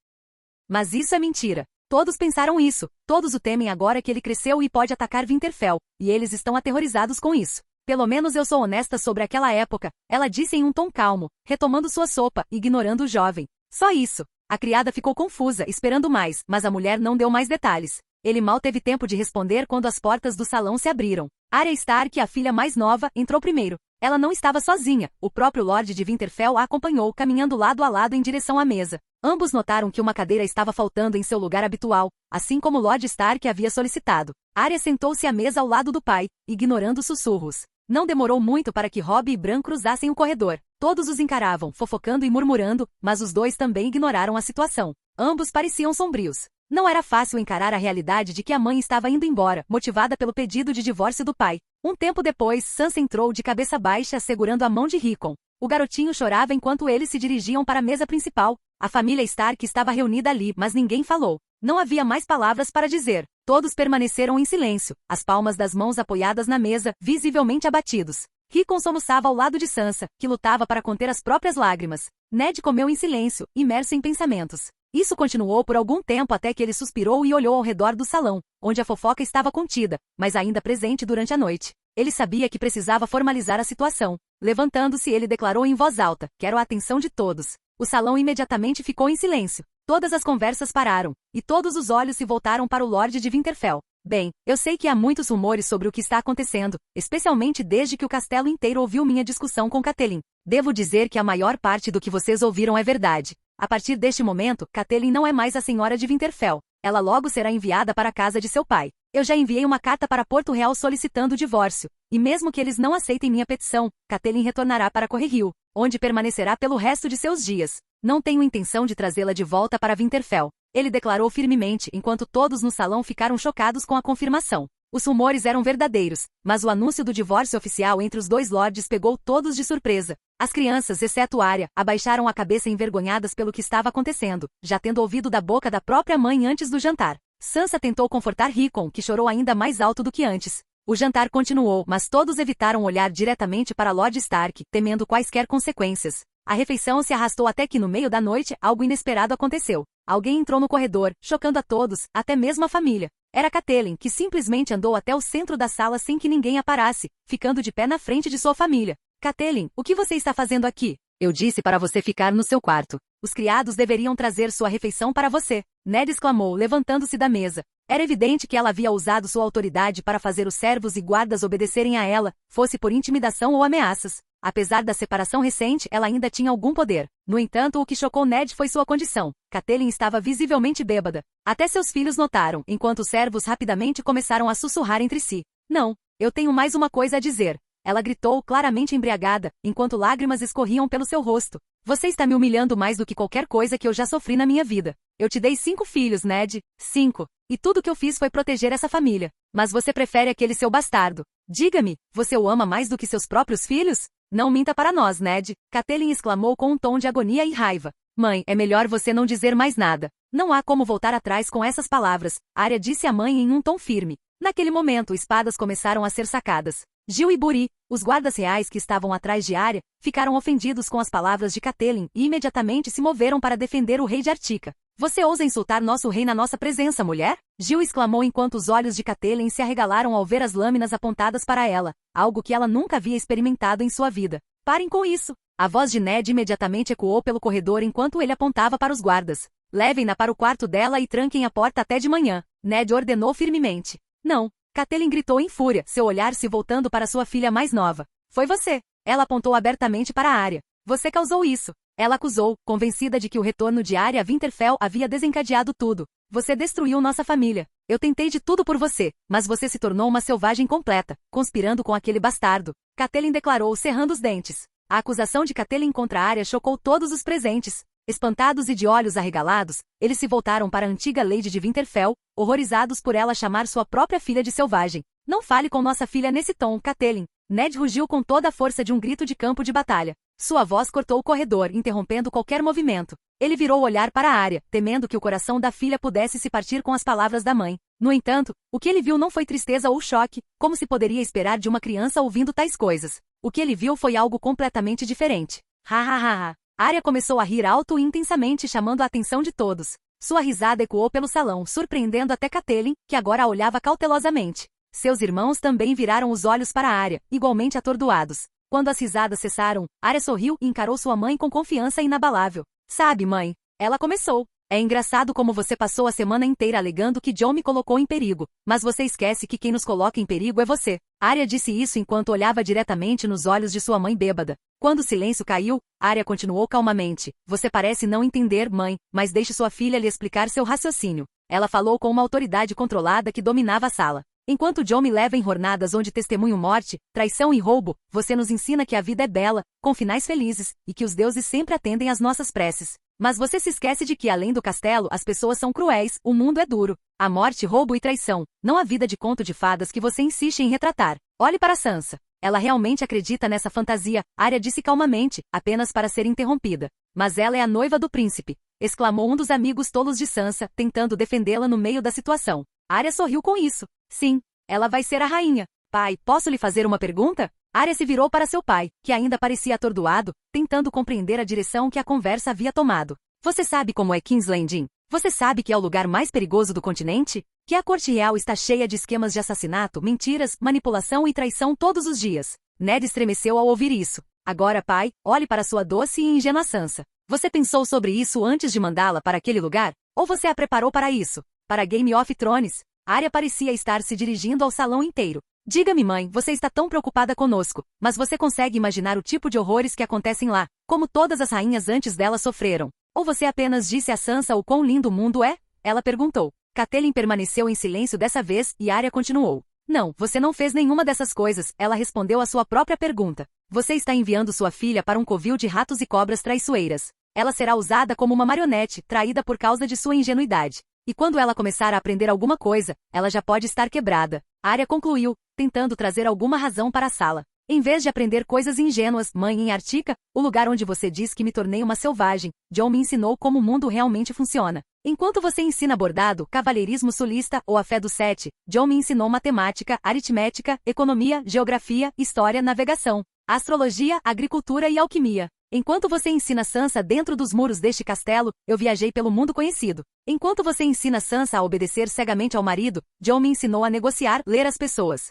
Mas isso é mentira. Todos pensaram isso. Todos o temem agora que ele cresceu e pode atacar Winterfell, e eles estão aterrorizados com isso. Pelo menos eu sou honesta sobre aquela época, ela disse em um tom calmo, retomando sua sopa, ignorando o jovem. Só isso. A criada ficou confusa, esperando mais, mas a mulher não deu mais detalhes. Ele mal teve tempo de responder quando as portas do salão se abriram. Arya Stark, a filha mais nova, entrou primeiro. Ela não estava sozinha, o próprio Lorde de Winterfell a acompanhou, caminhando lado a lado em direção à mesa. Ambos notaram que uma cadeira estava faltando em seu lugar habitual, assim como Lord Stark havia solicitado. Arya sentou-se à mesa ao lado do pai, ignorando sussurros. Não demorou muito para que Robb e Bran cruzassem o corredor. Todos os encaravam, fofocando e murmurando, mas os dois também ignoraram a situação. Ambos pareciam sombrios. Não era fácil encarar a realidade de que a mãe estava indo embora, motivada pelo pedido de divórcio do pai. Um tempo depois, Sansa entrou de cabeça baixa segurando a mão de Rickon. O garotinho chorava enquanto eles se dirigiam para a mesa principal. A família Stark estava reunida ali, mas ninguém falou. Não havia mais palavras para dizer. Todos permaneceram em silêncio, as palmas das mãos apoiadas na mesa, visivelmente abatidos. Rickon soluçava ao lado de Sansa, que lutava para conter as próprias lágrimas. Ned comeu em silêncio, imerso em pensamentos. Isso continuou por algum tempo até que ele suspirou e olhou ao redor do salão, onde a fofoca estava contida, mas ainda presente durante a noite. Ele sabia que precisava formalizar a situação. Levantando-se, ele declarou em voz alta: "Quero a atenção de todos." O salão imediatamente ficou em silêncio. Todas as conversas pararam, e todos os olhos se voltaram para o Lorde de Winterfell. Bem, eu sei que há muitos rumores sobre o que está acontecendo, especialmente desde que o castelo inteiro ouviu minha discussão com Catelyn. Devo dizer que a maior parte do que vocês ouviram é verdade. A partir deste momento, Catelyn não é mais a senhora de Winterfell. Ela logo será enviada para a casa de seu pai. Eu já enviei uma carta para Porto Real solicitando o divórcio, e mesmo que eles não aceitem minha petição, Catelyn retornará para Correrio, onde permanecerá pelo resto de seus dias. Não tenho intenção de trazê-la de volta para Winterfell. Ele declarou firmemente, enquanto todos no salão ficaram chocados com a confirmação. Os rumores eram verdadeiros, mas o anúncio do divórcio oficial entre os dois lords pegou todos de surpresa. As crianças, exceto Arya, abaixaram a cabeça envergonhadas pelo que estava acontecendo, já tendo ouvido da boca da própria mãe antes do jantar. Sansa tentou confortar Rickon, que chorou ainda mais alto do que antes. O jantar continuou, mas todos evitaram olhar diretamente para Lord Stark, temendo quaisquer consequências. A refeição se arrastou até que no meio da noite, algo inesperado aconteceu. Alguém entrou no corredor, chocando a todos, até mesmo a família. Era Catelyn, que simplesmente andou até o centro da sala sem que ninguém a parasse, ficando de pé na frente de sua família. Catelyn, o que você está fazendo aqui? Eu disse para você ficar no seu quarto. Os criados deveriam trazer sua refeição para você. Ned exclamou, levantando-se da mesa. Era evidente que ela havia usado sua autoridade para fazer os servos e guardas obedecerem a ela, fosse por intimidação ou ameaças. Apesar da separação recente, ela ainda tinha algum poder. No entanto, o que chocou Ned foi sua condição. Catelyn estava visivelmente bêbada. Até seus filhos notaram, enquanto os servos rapidamente começaram a sussurrar entre si. Não, eu tenho mais uma coisa a dizer. Ela gritou, claramente embriagada, enquanto lágrimas escorriam pelo seu rosto. Você está me humilhando mais do que qualquer coisa que eu já sofri na minha vida. Eu te dei 5 filhos, Ned. 5. E tudo que eu fiz foi proteger essa família. Mas você prefere aquele seu bastardo. Diga-me, você o ama mais do que seus próprios filhos? Não minta para nós, Ned. Catelyn exclamou com um tom de agonia e raiva. Mãe, é melhor você não dizer mais nada. Não há como voltar atrás com essas palavras, Arya disse à mãe em um tom firme. Naquele momento, espadas começaram a ser sacadas. Gil e Buri, os guardas reais que estavam atrás de Arya, ficaram ofendidos com as palavras de Catelyn e imediatamente se moveram para defender o rei de Artica. Você ousa insultar nosso rei na nossa presença, mulher? Gil exclamou enquanto os olhos de Catelyn se arregalaram ao ver as lâminas apontadas para ela, algo que ela nunca havia experimentado em sua vida. Parem com isso! A voz de Ned imediatamente ecoou pelo corredor enquanto ele apontava para os guardas. Levem-na para o quarto dela e tranquem a porta até de manhã. Ned ordenou firmemente. Não! Catelyn gritou em fúria, seu olhar se voltando para sua filha mais nova. Foi você! Ela apontou abertamente para Arya. Você causou isso! Ela acusou, convencida de que o retorno de Arya a Winterfell havia desencadeado tudo. Você destruiu nossa família. Eu tentei de tudo por você, mas você se tornou uma selvagem completa, conspirando com aquele bastardo. Catelyn declarou, cerrando os dentes. A acusação de Catelyn contra Arya chocou todos os presentes. Espantados e de olhos arregalados, eles se voltaram para a antiga Lady de Winterfell, horrorizados por ela chamar sua própria filha de selvagem. Não fale com nossa filha nesse tom, Catelyn. Ned rugiu com toda a força de um grito de campo de batalha. Sua voz cortou o corredor, interrompendo qualquer movimento. Ele virou o olhar para Arya, temendo que o coração da filha pudesse se partir com as palavras da mãe. No entanto, o que ele viu não foi tristeza ou choque, como se poderia esperar de uma criança ouvindo tais coisas. O que ele viu foi algo completamente diferente. Ha ha ha ha. Arya começou a rir alto e intensamente, chamando a atenção de todos. Sua risada ecoou pelo salão, surpreendendo até Catelyn, que agora a olhava cautelosamente. Seus irmãos também viraram os olhos para Arya, igualmente atordoados. Quando as risadas cessaram, Arya sorriu e encarou sua mãe com confiança inabalável. Sabe, mãe? Ela começou. É engraçado como você passou a semana inteira alegando que Jon me colocou em perigo, mas você esquece que quem nos coloca em perigo é você. Arya disse isso enquanto olhava diretamente nos olhos de sua mãe bêbada. Quando o silêncio caiu, Arya continuou calmamente. Você parece não entender, mãe, mas deixe sua filha lhe explicar seu raciocínio. Ela falou com uma autoridade controlada que dominava a sala. Enquanto Jon me leva em jornadas onde testemunho morte, traição e roubo, você nos ensina que a vida é bela, com finais felizes, e que os deuses sempre atendem às nossas preces. Mas você se esquece de que, além do castelo, as pessoas são cruéis, o mundo é duro. Há morte, roubo e traição, não a vida de conto de fadas que você insiste em retratar. Olhe para Sansa. Ela realmente acredita nessa fantasia, Arya disse calmamente, apenas para ser interrompida. Mas ela é a noiva do príncipe, exclamou um dos amigos tolos de Sansa, tentando defendê-la no meio da situação. Arya sorriu com isso. Sim, ela vai ser a rainha. Pai, posso lhe fazer uma pergunta? Arya se virou para seu pai, que ainda parecia atordoado, tentando compreender a direção que a conversa havia tomado. Você sabe como é King's Landing? Você sabe que é o lugar mais perigoso do continente? Que a corte real está cheia de esquemas de assassinato, mentiras, manipulação e traição todos os dias. Ned estremeceu ao ouvir isso. Agora, pai, olhe para sua doce e ingênua Sansa. Você pensou sobre isso antes de mandá-la para aquele lugar? Ou você a preparou para isso? Para Game of Thrones? Arya parecia estar se dirigindo ao salão inteiro. Diga-me, mãe, você está tão preocupada conosco, mas você consegue imaginar o tipo de horrores que acontecem lá, como todas as rainhas antes dela sofreram? Ou você apenas disse a Sansa o quão lindo o mundo é? Ela perguntou. Catelyn permaneceu em silêncio dessa vez e Arya continuou. Não, você não fez nenhuma dessas coisas, ela respondeu à sua própria pergunta. Você está enviando sua filha para um covil de ratos e cobras traiçoeiras. Ela será usada como uma marionete, traída por causa de sua ingenuidade. E quando ela começar a aprender alguma coisa, ela já pode estar quebrada. Arya concluiu, tentando trazer alguma razão para a sala. Em vez de aprender coisas ingênuas, mãe, em Artica, o lugar onde você diz que me tornei uma selvagem, Jon me ensinou como o mundo realmente funciona. Enquanto você ensina bordado, cavalheirismo sulista ou a fé do sete, Jon me ensinou matemática, aritmética, economia, geografia, história, navegação, astrologia, agricultura e alquimia. Enquanto você ensina Sansa dentro dos muros deste castelo, eu viajei pelo mundo conhecido. Enquanto você ensina Sansa a obedecer cegamente ao marido, Jon me ensinou a negociar, ler as pessoas,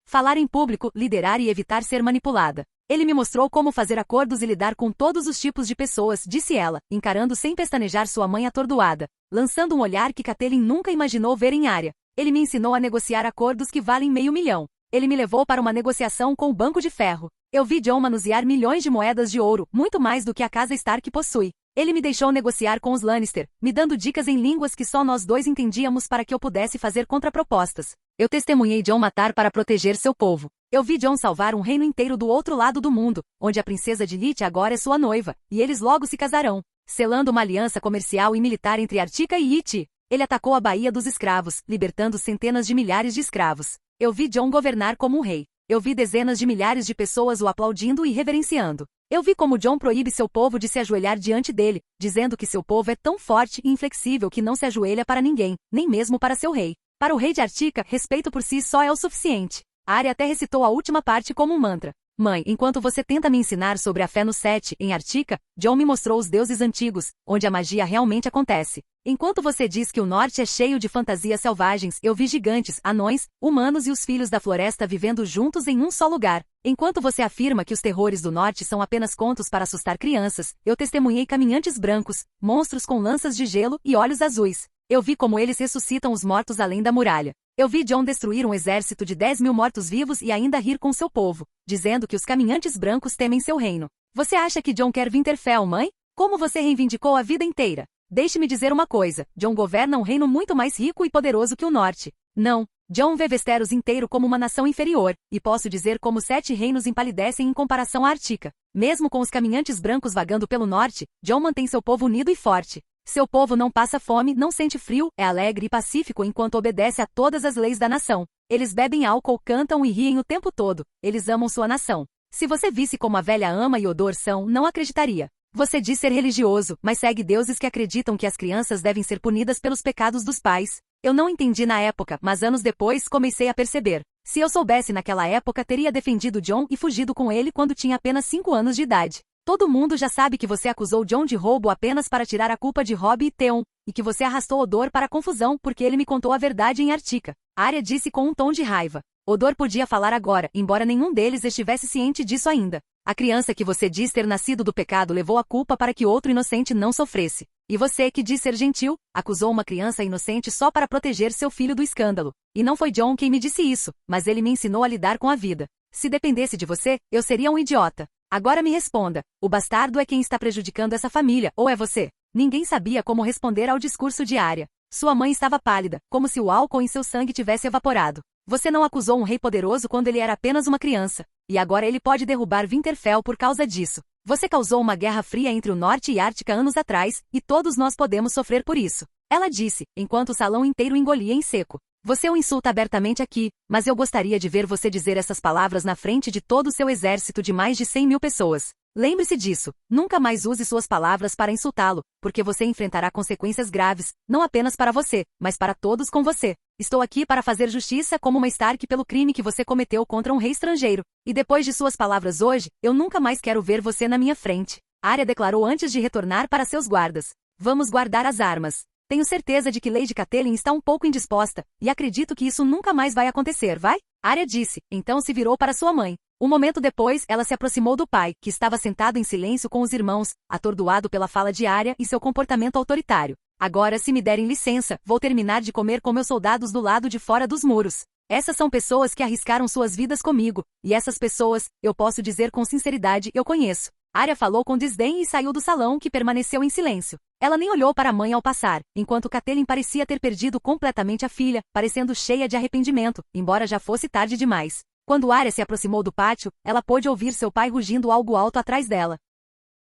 falar em público, liderar e evitar ser manipulada. Ele me mostrou como fazer acordos e lidar com todos os tipos de pessoas, disse ela, encarando sem pestanejar sua mãe atordoada, lançando um olhar que Catelyn nunca imaginou ver em Arya. Ele me ensinou a negociar acordos que valem $500 mil. Ele me levou para uma negociação com o Banco de Ferro. Eu vi Jon manusear milhões de moedas de ouro, muito mais do que a casa Stark possui. Ele me deixou negociar com os Lannister, me dando dicas em línguas que só nós dois entendíamos para que eu pudesse fazer contrapropostas. Eu testemunhei Jon matar para proteger seu povo. Eu vi Jon salvar um reino inteiro do outro lado do mundo, onde a princesa de Lite agora é sua noiva, e eles logo se casarão, selando uma aliança comercial e militar entre Artica e Iti. Ele atacou a Baía dos Escravos, libertando centenas de milhares de escravos. Eu vi Jon governar como um rei. Eu vi dezenas de milhares de pessoas o aplaudindo e reverenciando. Eu vi como Jon proíbe seu povo de se ajoelhar diante dele, dizendo que seu povo é tão forte e inflexível que não se ajoelha para ninguém, nem mesmo para seu rei. Para o rei de Artica, respeito por si só é o suficiente. Arya até recitou a última parte como um mantra. Mãe, enquanto você tenta me ensinar sobre a fé no Sete, em Artica, Jon me mostrou os deuses antigos, onde a magia realmente acontece. Enquanto você diz que o norte é cheio de fantasias selvagens, eu vi gigantes, anões, humanos e os filhos da floresta vivendo juntos em um só lugar. Enquanto você afirma que os terrores do norte são apenas contos para assustar crianças, eu testemunhei caminhantes brancos, monstros com lanças de gelo e olhos azuis. Eu vi como eles ressuscitam os mortos além da muralha. Eu vi Jon destruir um exército de 10 mil mortos-vivos e ainda rir com seu povo, dizendo que os caminhantes brancos temem seu reino. Você acha que Jon quer Winterfell, mãe? Como você reivindicou a vida inteira? Deixe-me dizer uma coisa, Jon governa um reino muito mais rico e poderoso que o norte. Não, Jon vê Westeros inteiro como uma nação inferior, e posso dizer como 7 reinos empalidecem em comparação à Artica. Mesmo com os caminhantes brancos vagando pelo norte, Jon mantém seu povo unido e forte. Seu povo não passa fome, não sente frio, é alegre e pacífico enquanto obedece a todas as leis da nação. Eles bebem álcool, cantam e riem o tempo todo. Eles amam sua nação. Se você visse como a velha Ama e Odor são, não acreditaria. Você diz ser religioso, mas segue deuses que acreditam que as crianças devem ser punidas pelos pecados dos pais. Eu não entendi na época, mas anos depois comecei a perceber. Se eu soubesse naquela época, teria defendido Jon e fugido com ele quando tinha apenas 5 anos de idade. Todo mundo já sabe que você acusou Jon de roubo apenas para tirar a culpa de Robb e Theon, e que você arrastou Hodor para a confusão porque ele me contou a verdade em Artica. Arya disse com um tom de raiva. Hodor podia falar agora, embora nenhum deles estivesse ciente disso ainda. A criança que você diz ter nascido do pecado levou a culpa para que outro inocente não sofresse. E você, que diz ser gentil, acusou uma criança inocente só para proteger seu filho do escândalo. E não foi Jon quem me disse isso, mas ele me ensinou a lidar com a vida. Se dependesse de você, eu seria um idiota. Agora me responda, o bastardo é quem está prejudicando essa família, ou é você? Ninguém sabia como responder ao discurso de Arya. Sua mãe estava pálida, como se o álcool em seu sangue tivesse evaporado. Você não acusou um rei poderoso quando ele era apenas uma criança, e agora ele pode derrubar Winterfell por causa disso. Você causou uma guerra fria entre o Norte e Ártica anos atrás, e todos nós podemos sofrer por isso. Ela disse, enquanto o salão inteiro engolia em seco. Você o insulta abertamente aqui, mas eu gostaria de ver você dizer essas palavras na frente de todo o seu exército de mais de 100.000 pessoas. Lembre-se disso, nunca mais use suas palavras para insultá-lo, porque você enfrentará consequências graves, não apenas para você, mas para todos com você. Estou aqui para fazer justiça como uma Stark pelo crime que você cometeu contra um rei estrangeiro. E depois de suas palavras hoje, eu nunca mais quero ver você na minha frente. Arya declarou antes de retornar para seus guardas. Vamos guardar as armas. Tenho certeza de que Lady Catelyn está um pouco indisposta, e acredito que isso nunca mais vai acontecer, vai? Arya disse, então se virou para sua mãe. Um momento depois, ela se aproximou do pai, que estava sentado em silêncio com os irmãos, atordoado pela fala de Arya e seu comportamento autoritário. Agora, se me derem licença, vou terminar de comer com meus soldados do lado de fora dos muros. Essas são pessoas que arriscaram suas vidas comigo, e essas pessoas, eu posso dizer com sinceridade, eu conheço. Arya falou com desdém e saiu do salão, que permaneceu em silêncio. Ela nem olhou para a mãe ao passar, enquanto Catelyn parecia ter perdido completamente a filha, parecendo cheia de arrependimento, embora já fosse tarde demais. Quando Arya se aproximou do pátio, ela pôde ouvir seu pai rugindo algo alto atrás dela.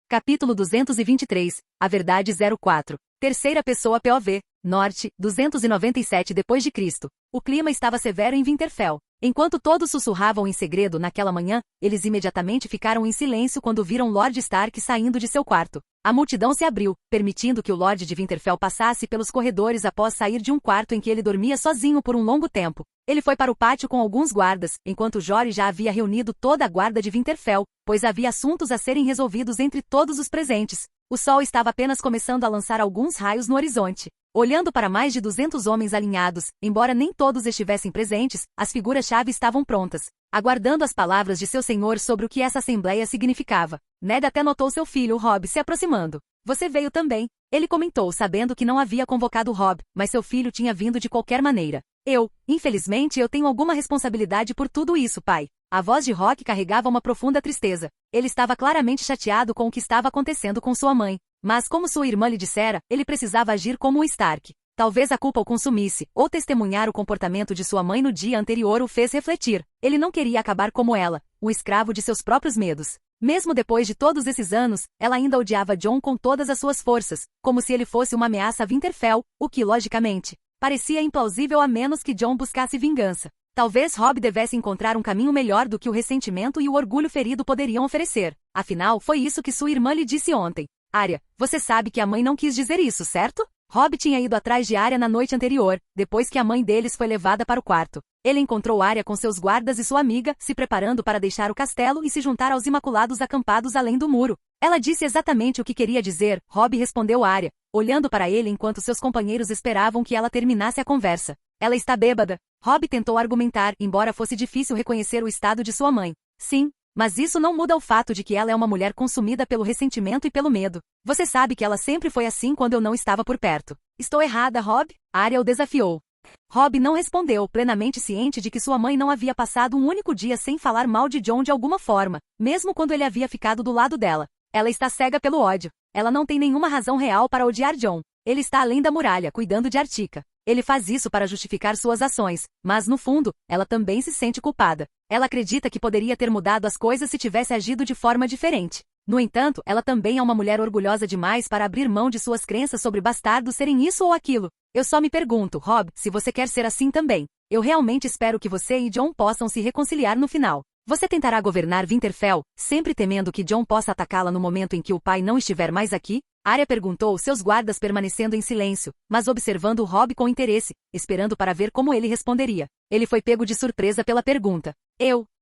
Capítulo 223, A Verdade 04. Terceira pessoa POV, Norte, 297 d.C. O clima estava severo em Winterfell. Enquanto todos sussurravam em segredo naquela manhã, eles imediatamente ficaram em silêncio quando viram Lord Stark saindo de seu quarto. A multidão se abriu, permitindo que o Lorde de Winterfell passasse pelos corredores após sair de um quarto em que ele dormia sozinho por um longo tempo. Ele foi para o pátio com alguns guardas, enquanto Jory já havia reunido toda a guarda de Winterfell, pois havia assuntos a serem resolvidos entre todos os presentes. O sol estava apenas começando a lançar alguns raios no horizonte. Olhando para mais de 200 homens alinhados, embora nem todos estivessem presentes, as figuras-chave estavam prontas, aguardando as palavras de seu senhor sobre o que essa assembleia significava. Ned até notou seu filho, Robb, se aproximando. Você veio também. Ele comentou, sabendo que não havia convocado Robb, mas seu filho tinha vindo de qualquer maneira. Infelizmente eu tenho alguma responsabilidade por tudo isso, pai. A voz de Rock carregava uma profunda tristeza. Ele estava claramente chateado com o que estava acontecendo com sua mãe. Mas como sua irmã lhe dissera, ele precisava agir como um Stark. Talvez a culpa o consumisse, ou testemunhar o comportamento de sua mãe no dia anterior o fez refletir. Ele não queria acabar como ela, um escravo de seus próprios medos. Mesmo depois de todos esses anos, ela ainda odiava Jon com todas as suas forças, como se ele fosse uma ameaça a Winterfell, o que, logicamente, parecia implausível a menos que Jon buscasse vingança. Talvez Robb devesse encontrar um caminho melhor do que o ressentimento e o orgulho ferido poderiam oferecer. Afinal, foi isso que sua irmã lhe disse ontem. Arya, você sabe que a mãe não quis dizer isso, certo? Robb tinha ido atrás de Arya na noite anterior, depois que a mãe deles foi levada para o quarto. Ele encontrou Arya com seus guardas e sua amiga, se preparando para deixar o castelo e se juntar aos Imaculados acampados além do muro. Ela disse exatamente o que queria dizer, Robb respondeu Arya, olhando para ele enquanto seus companheiros esperavam que ela terminasse a conversa. Ela está bêbada. Robb tentou argumentar, embora fosse difícil reconhecer o estado de sua mãe. Sim, mas isso não muda o fato de que ela é uma mulher consumida pelo ressentimento e pelo medo. Você sabe que ela sempre foi assim quando eu não estava por perto. Estou errada, Robb? Arya o desafiou. Robb não respondeu, plenamente ciente de que sua mãe não havia passado um único dia sem falar mal de Jon de alguma forma, mesmo quando ele havia ficado do lado dela. Ela está cega pelo ódio. Ela não tem nenhuma razão real para odiar Jon. Ele está além da muralha, cuidando de Artica. Ele faz isso para justificar suas ações, mas no fundo, ela também se sente culpada. Ela acredita que poderia ter mudado as coisas se tivesse agido de forma diferente. No entanto, ela também é uma mulher orgulhosa demais para abrir mão de suas crenças sobre bastardos serem isso ou aquilo. Eu só me pergunto, Robb, se você quer ser assim também. Eu realmente espero que você e Jon possam se reconciliar no final. Você tentará governar Winterfell, sempre temendo que Jon possa atacá-la no momento em que o pai não estiver mais aqui? Arya perguntou, seus guardas permanecendo em silêncio, mas observando Robb com interesse, esperando para ver como ele responderia. Ele foi pego de surpresa pela pergunta.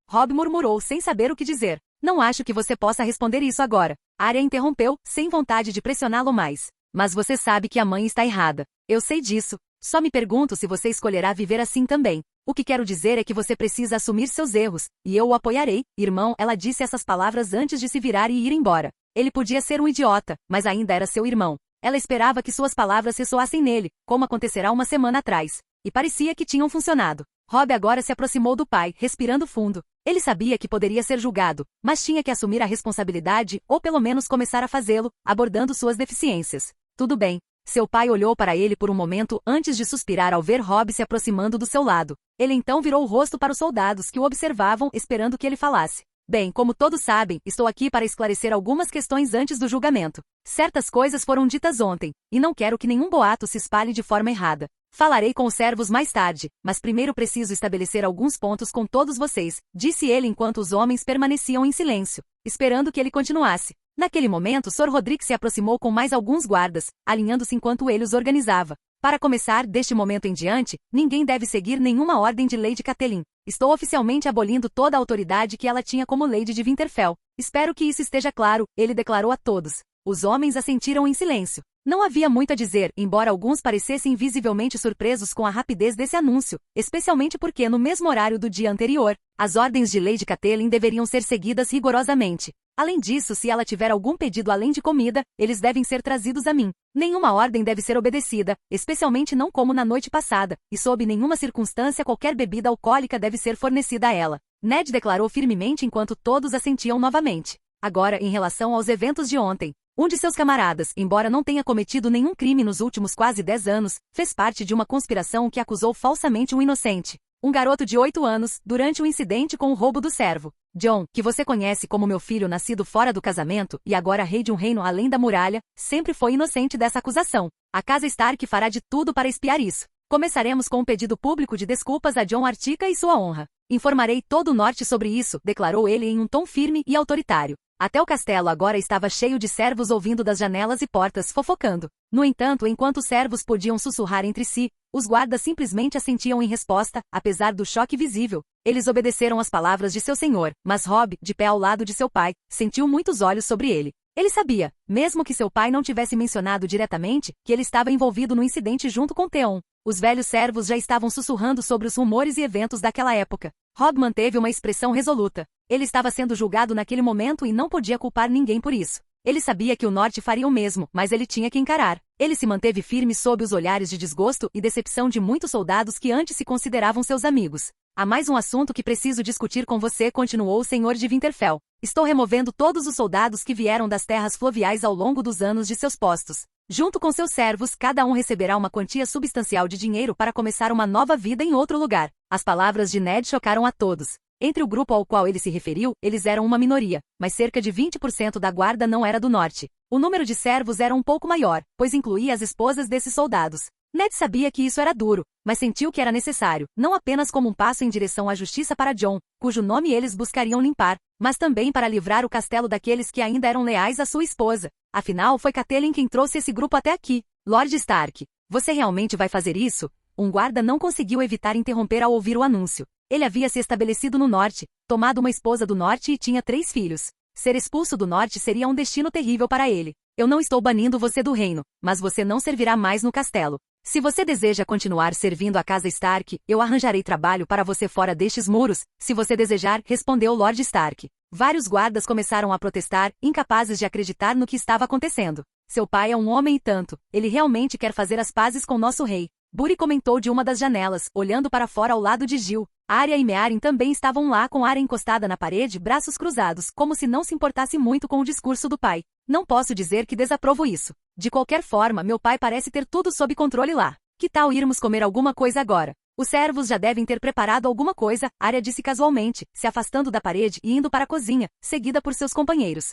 Robb murmurou sem saber o que dizer. Não acho que você possa responder isso agora. Arya interrompeu, sem vontade de pressioná-lo mais. Mas você sabe que a mãe está errada. Eu sei disso. Só me pergunto se você escolherá viver assim também. O que quero dizer é que você precisa assumir seus erros, e eu o apoiarei. Irmão, ela disse essas palavras antes de se virar e ir embora. Ele podia ser um idiota, mas ainda era seu irmão. Ela esperava que suas palavras ressoassem nele, como acontecerá uma semana atrás. E parecia que tinham funcionado. Robb agora se aproximou do pai, respirando fundo. Ele sabia que poderia ser julgado, mas tinha que assumir a responsabilidade, ou pelo menos começar a fazê-lo, abordando suas deficiências. Tudo bem. Seu pai olhou para ele por um momento antes de suspirar ao ver Robb se aproximando do seu lado. Ele então virou o rosto para os soldados que o observavam, esperando que ele falasse. Bem, como todos sabem, estou aqui para esclarecer algumas questões antes do julgamento. Certas coisas foram ditas ontem, e não quero que nenhum boato se espalhe de forma errada. Falarei com os servos mais tarde, mas primeiro preciso estabelecer alguns pontos com todos vocês, disse ele enquanto os homens permaneciam em silêncio, esperando que ele continuasse. Naquele momento, Sr. Rodrik se aproximou com mais alguns guardas, alinhando-se enquanto ele os organizava. Para começar, deste momento em diante, ninguém deve seguir nenhuma ordem de Lady Catelyn. Estou oficialmente abolindo toda a autoridade que ela tinha como Lady de Winterfell. Espero que isso esteja claro, ele declarou a todos. Os homens assentiram em silêncio. Não havia muito a dizer, embora alguns parecessem visivelmente surpresos com a rapidez desse anúncio, especialmente porque no mesmo horário do dia anterior, as ordens de Lady Catelyn deveriam ser seguidas rigorosamente. Além disso, se ela tiver algum pedido além de comida, eles devem ser trazidos a mim. Nenhuma ordem deve ser obedecida, especialmente não como na noite passada, e sob nenhuma circunstância qualquer bebida alcoólica deve ser fornecida a ela. Ned declarou firmemente enquanto todos assentiam novamente. Agora, em relação aos eventos de ontem, um de seus camaradas, embora não tenha cometido nenhum crime nos últimos quase 10 anos, fez parte de uma conspiração que acusou falsamente um inocente, um garoto de 8 anos, durante o incidente com o roubo do servo. Jon, que você conhece como meu filho nascido fora do casamento e agora rei de um reino além da muralha, sempre foi inocente dessa acusação. A casa Stark fará de tudo para espiar isso. Começaremos com um pedido público de desculpas a Jon Artica e sua honra. Informarei todo o norte sobre isso, declarou ele em um tom firme e autoritário. Até o castelo agora estava cheio de servos ouvindo das janelas e portas fofocando. No entanto, enquanto os servos podiam sussurrar entre si, os guardas simplesmente assentiam em resposta, apesar do choque visível. Eles obedeceram às palavras de seu senhor, mas Robb, de pé ao lado de seu pai, sentiu muitos olhos sobre ele. Ele sabia, mesmo que seu pai não tivesse mencionado diretamente, que ele estava envolvido no incidente junto com Theon. Os velhos servos já estavam sussurrando sobre os rumores e eventos daquela época. Robb manteve uma expressão resoluta. Ele estava sendo julgado naquele momento e não podia culpar ninguém por isso. Ele sabia que o norte faria o mesmo, mas ele tinha que encarar. Ele se manteve firme sob os olhares de desgosto e decepção de muitos soldados que antes se consideravam seus amigos. Há mais um assunto que preciso discutir com você, continuou o senhor de Winterfell. Estou removendo todos os soldados que vieram das terras fluviais ao longo dos anos de seus postos. Junto com seus servos, cada um receberá uma quantia substancial de dinheiro para começar uma nova vida em outro lugar. As palavras de Ned chocaram a todos. Entre o grupo ao qual ele se referiu, eles eram uma minoria, mas cerca de 20% da guarda não era do norte. O número de servos era um pouco maior, pois incluía as esposas desses soldados. Ned sabia que isso era duro, mas sentiu que era necessário, não apenas como um passo em direção à justiça para Jon, cujo nome eles buscariam limpar, mas também para livrar o castelo daqueles que ainda eram leais à sua esposa. Afinal, foi Catelyn quem trouxe esse grupo até aqui. Lord Stark, você realmente vai fazer isso? Um guarda não conseguiu evitar interromper ao ouvir o anúncio. Ele havia se estabelecido no norte, tomado uma esposa do norte e tinha 3 filhos. Ser expulso do norte seria um destino terrível para ele. Eu não estou banindo você do reino, mas você não servirá mais no castelo. Se você deseja continuar servindo a casa Stark, eu arranjarei trabalho para você fora destes muros, se você desejar, respondeu Lord Stark. Vários guardas começaram a protestar, incapazes de acreditar no que estava acontecendo. Seu pai é um homem e tanto, ele realmente quer fazer as pazes com nosso rei. Buri comentou de uma das janelas, olhando para fora ao lado de Gil. Arya e Meeryn também estavam lá com Arya encostada na parede, braços cruzados, como se não se importasse muito com o discurso do pai. Não posso dizer que desaprovo isso. De qualquer forma, meu pai parece ter tudo sob controle lá. Que tal irmos comer alguma coisa agora? Os servos já devem ter preparado alguma coisa, Arya disse casualmente, se afastando da parede e indo para a cozinha, seguida por seus companheiros.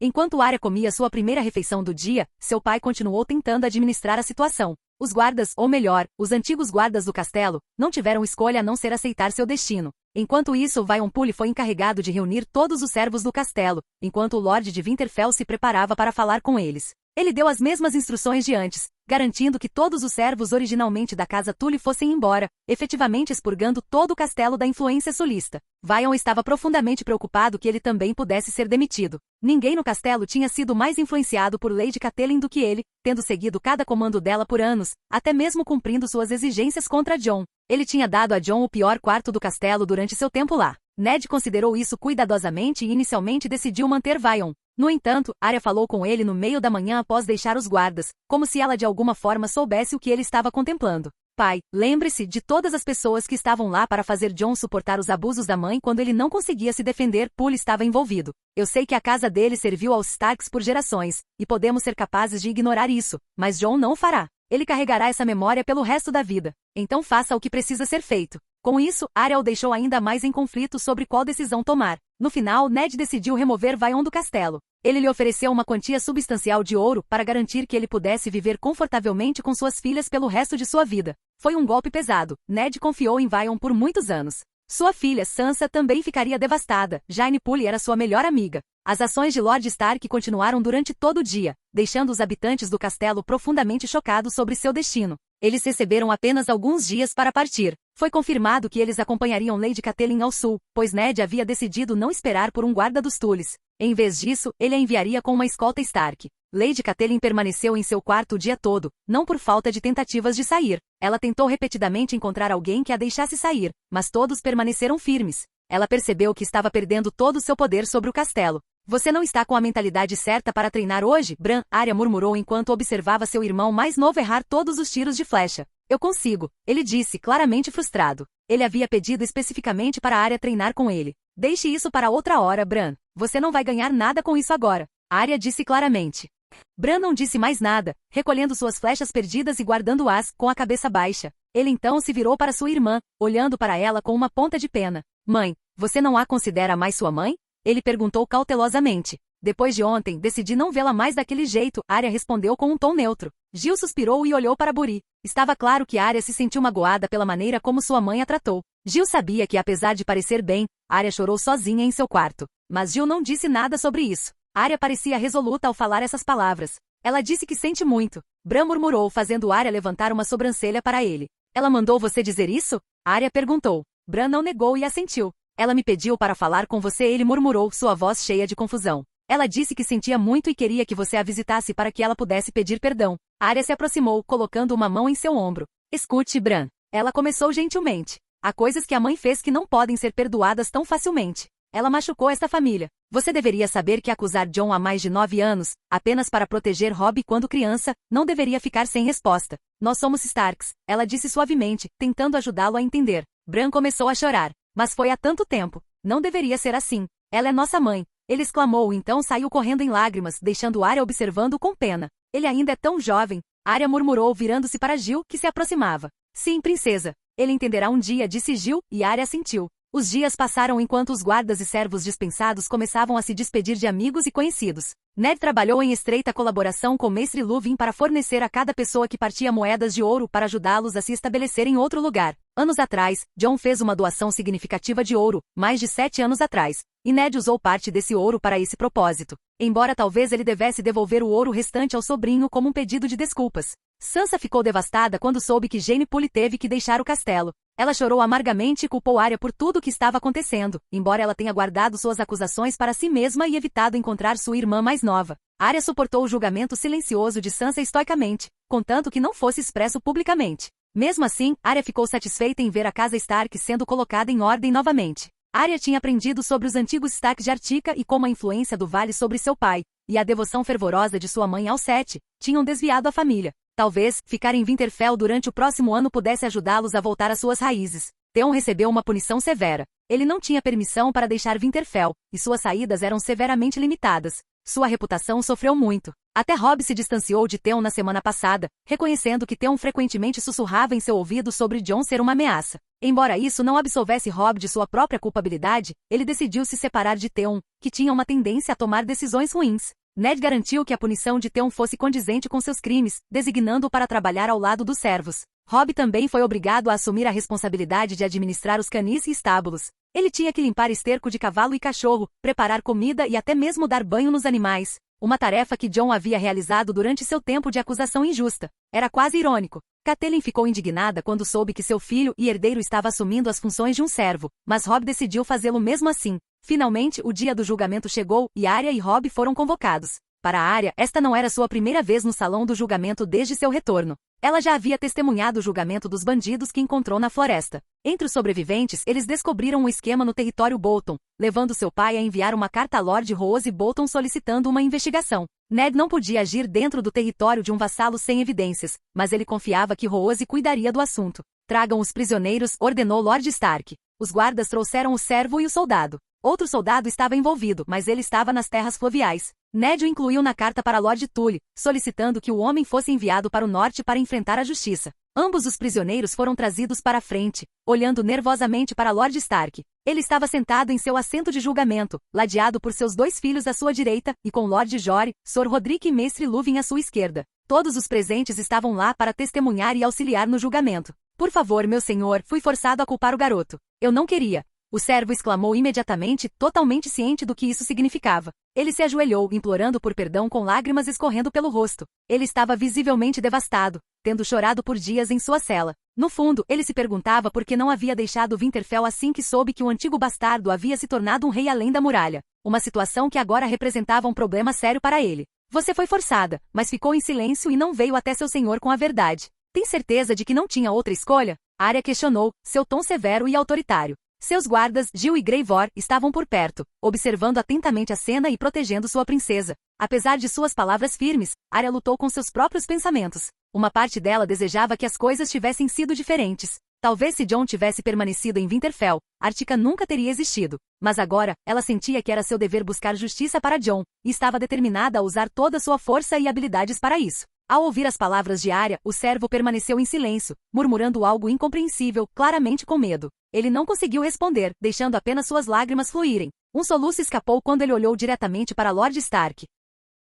Enquanto Arya comia sua primeira refeição do dia, seu pai continuou tentando administrar a situação. Os guardas, ou melhor, os antigos guardas do castelo, não tiveram escolha a não ser aceitar seu destino. Enquanto isso, Vion Puli foi encarregado de reunir todos os servos do castelo, enquanto o Lorde de Winterfell se preparava para falar com eles. Ele deu as mesmas instruções de antes, garantindo que todos os servos originalmente da casa Tully fossem embora, efetivamente expurgando todo o castelo da influência sulista. Vion estava profundamente preocupado que ele também pudesse ser demitido. Ninguém no castelo tinha sido mais influenciado por Lady Catelyn do que ele, tendo seguido cada comando dela por anos, até mesmo cumprindo suas exigências contra Jon. Ele tinha dado a Jon o pior quarto do castelo durante seu tempo lá. Ned considerou isso cuidadosamente e inicialmente decidiu manter Vion. No entanto, Arya falou com ele no meio da manhã após deixar os guardas, como se ela de alguma forma soubesse o que ele estava contemplando. Pai, lembre-se de todas as pessoas que estavam lá para fazer Jon suportar os abusos da mãe quando ele não conseguia se defender. Pule estava envolvido. Eu sei que a casa dele serviu aos Starks por gerações, e podemos ser capazes de ignorar isso, mas Jon não o fará. Ele carregará essa memória pelo resto da vida. Então faça o que precisa ser feito. Com isso, Arya o deixou ainda mais em conflito sobre qual decisão tomar. No final, Ned decidiu remover Vion do castelo. Ele lhe ofereceu uma quantia substancial de ouro para garantir que ele pudesse viver confortavelmente com suas filhas pelo resto de sua vida. Foi um golpe pesado. Ned confiou em Vion por muitos anos. Sua filha, Sansa, também ficaria devastada. Jaime Pule era sua melhor amiga. As ações de Lord Stark continuaram durante todo o dia, deixando os habitantes do castelo profundamente chocados sobre seu destino. Eles receberam apenas alguns dias para partir. Foi confirmado que eles acompanhariam Lady Catelyn ao sul, pois Ned havia decidido não esperar por um guarda dos Tullys. Em vez disso, ele a enviaria com uma escolta Stark. Lady Catelyn permaneceu em seu quarto o dia todo, não por falta de tentativas de sair. Ela tentou repetidamente encontrar alguém que a deixasse sair, mas todos permaneceram firmes. Ela percebeu que estava perdendo todo o seu poder sobre o castelo. Você não está com a mentalidade certa para treinar hoje, Bran? Arya murmurou enquanto observava seu irmão mais novo errar todos os tiros de flecha. Eu consigo, ele disse, claramente frustrado. Ele havia pedido especificamente para Arya treinar com ele. Deixe isso para outra hora, Bran. Você não vai ganhar nada com isso agora. Arya disse claramente. Bran não disse mais nada, recolhendo suas flechas perdidas e guardando-as, com a cabeça baixa. Ele então se virou para sua irmã, olhando para ela com uma ponta de pena. Mãe, você não a considera mais sua mãe? Ele perguntou cautelosamente. Depois de ontem, decidi não vê-la mais daquele jeito, Arya respondeu com um tom neutro. Gil suspirou e olhou para Buri. Estava claro que Arya se sentiu magoada pela maneira como sua mãe a tratou. Gil sabia que apesar de parecer bem, Arya chorou sozinha em seu quarto. Mas Gil não disse nada sobre isso. Arya parecia resoluta ao falar essas palavras. Ela disse que sente muito. Bran murmurou, fazendo Arya levantar uma sobrancelha para ele. Ela mandou você dizer isso? Arya perguntou. Bran não negou e assentiu. Ela me pediu para falar com você, ele murmurou, sua voz cheia de confusão. Ela disse que sentia muito e queria que você a visitasse para que ela pudesse pedir perdão. Arya se aproximou, colocando uma mão em seu ombro. Escute, Bran. Ela começou gentilmente. Há coisas que a mãe fez que não podem ser perdoadas tão facilmente. Ela machucou esta família. Você deveria saber que acusar Jon há mais de 9 anos, apenas para proteger Robb quando criança, não deveria ficar sem resposta. Nós somos Starks, ela disse suavemente, tentando ajudá-lo a entender. Bran começou a chorar. Mas foi há tanto tempo. Não deveria ser assim. Ela é nossa mãe. Ele exclamou e então saiu correndo em lágrimas, deixando Arya observando com pena. Ele ainda é tão jovem. Arya murmurou virando-se para Gil, que se aproximava. Sim, princesa. Ele entenderá um dia, disse Gil, e Arya assentiu. Os dias passaram enquanto os guardas e servos dispensados começavam a se despedir de amigos e conhecidos. Ned trabalhou em estreita colaboração com Mestre Luwin para fornecer a cada pessoa que partia moedas de ouro para ajudá-los a se estabelecer em outro lugar. Anos atrás, Jon fez uma doação significativa de ouro, mais de 7 anos atrás, e Ned usou parte desse ouro para esse propósito. Embora talvez ele devesse devolver o ouro restante ao sobrinho como um pedido de desculpas. Sansa ficou devastada quando soube que Jaime Pule teve que deixar o castelo. Ela chorou amargamente e culpou Arya por tudo o que estava acontecendo, embora ela tenha guardado suas acusações para si mesma e evitado encontrar sua irmã mais nova. Arya suportou o julgamento silencioso de Sansa estoicamente, contanto que não fosse expresso publicamente. Mesmo assim, Arya ficou satisfeita em ver a casa Stark sendo colocada em ordem novamente. Arya tinha aprendido sobre os antigos Stark de Artica e como a influência do vale sobre seu pai, e a devoção fervorosa de sua mãe ao Set, tinham desviado a família. Talvez, ficar em Winterfell durante o próximo ano pudesse ajudá-los a voltar às suas raízes. Theon recebeu uma punição severa. Ele não tinha permissão para deixar Winterfell, e suas saídas eram severamente limitadas. Sua reputação sofreu muito. Até Robb se distanciou de Theon na semana passada, reconhecendo que Theon frequentemente sussurrava em seu ouvido sobre Jon ser uma ameaça. Embora isso não absolvesse Robb de sua própria culpabilidade, ele decidiu se separar de Theon, que tinha uma tendência a tomar decisões ruins. Ned garantiu que a punição de Theon fosse condizente com seus crimes, designando-o para trabalhar ao lado dos servos. Robb também foi obrigado a assumir a responsabilidade de administrar os canis e estábulos. Ele tinha que limpar esterco de cavalo e cachorro, preparar comida e até mesmo dar banho nos animais. uma tarefa que Jon havia realizado durante seu tempo de acusação injusta. Era quase irônico. Catelyn ficou indignada quando soube que seu filho e herdeiro estava assumindo as funções de um servo, mas Robb decidiu fazê-lo mesmo assim. Finalmente, o dia do julgamento chegou e Arya e Robb foram convocados. Para Arya, esta não era sua primeira vez no salão do julgamento desde seu retorno. Ela já havia testemunhado o julgamento dos bandidos que encontrou na floresta. Entre os sobreviventes, eles descobriram um esquema no território Bolton, levando seu pai a enviar uma carta a Lord Rose Bolton solicitando uma investigação. Ned não podia agir dentro do território de um vassalo sem evidências, mas ele confiava que Rose cuidaria do assunto. Tragam os prisioneiros, ordenou Lord Stark. Os guardas trouxeram o servo e o soldado. Outro soldado estava envolvido, mas ele estava nas terras fluviais. Ned o incluiu na carta para Lord Tully, solicitando que o homem fosse enviado para o norte para enfrentar a justiça. Ambos os prisioneiros foram trazidos para a frente, olhando nervosamente para Lord Stark. Ele estava sentado em seu assento de julgamento, ladeado por seus 2 filhos à sua direita, e com Lord Jory, Sor Rodrik e Mestre Lúthien à sua esquerda. Todos os presentes estavam lá para testemunhar e auxiliar no julgamento. Por favor, meu senhor, fui forçado a culpar o garoto. Eu não queria. O servo exclamou imediatamente, totalmente ciente do que isso significava. Ele se ajoelhou, implorando por perdão com lágrimas escorrendo pelo rosto. Ele estava visivelmente devastado, tendo chorado por dias em sua cela. No fundo, ele se perguntava por que não havia deixado Winterfell assim que soube que o antigo bastardo havia se tornado um rei além da muralha. Uma situação que agora representava um problema sério para ele. Você foi forçada, mas ficou em silêncio e não veio até seu senhor com a verdade. Tem certeza de que não tinha outra escolha? Arya questionou, seu tom severo e autoritário. Seus guardas, Jill e Greivor, estavam por perto, observando atentamente a cena e protegendo sua princesa. Apesar de suas palavras firmes, Arya lutou com seus próprios pensamentos. Uma parte dela desejava que as coisas tivessem sido diferentes. Talvez se Jon tivesse permanecido em Winterfell, Artica nunca teria existido. Mas agora, ela sentia que era seu dever buscar justiça para Jon, e estava determinada a usar toda sua força e habilidades para isso. Ao ouvir as palavras de Arya, o servo permaneceu em silêncio, murmurando algo incompreensível, claramente com medo. Ele não conseguiu responder, deixando apenas suas lágrimas fluírem. Um soluço escapou quando ele olhou diretamente para Lord Stark.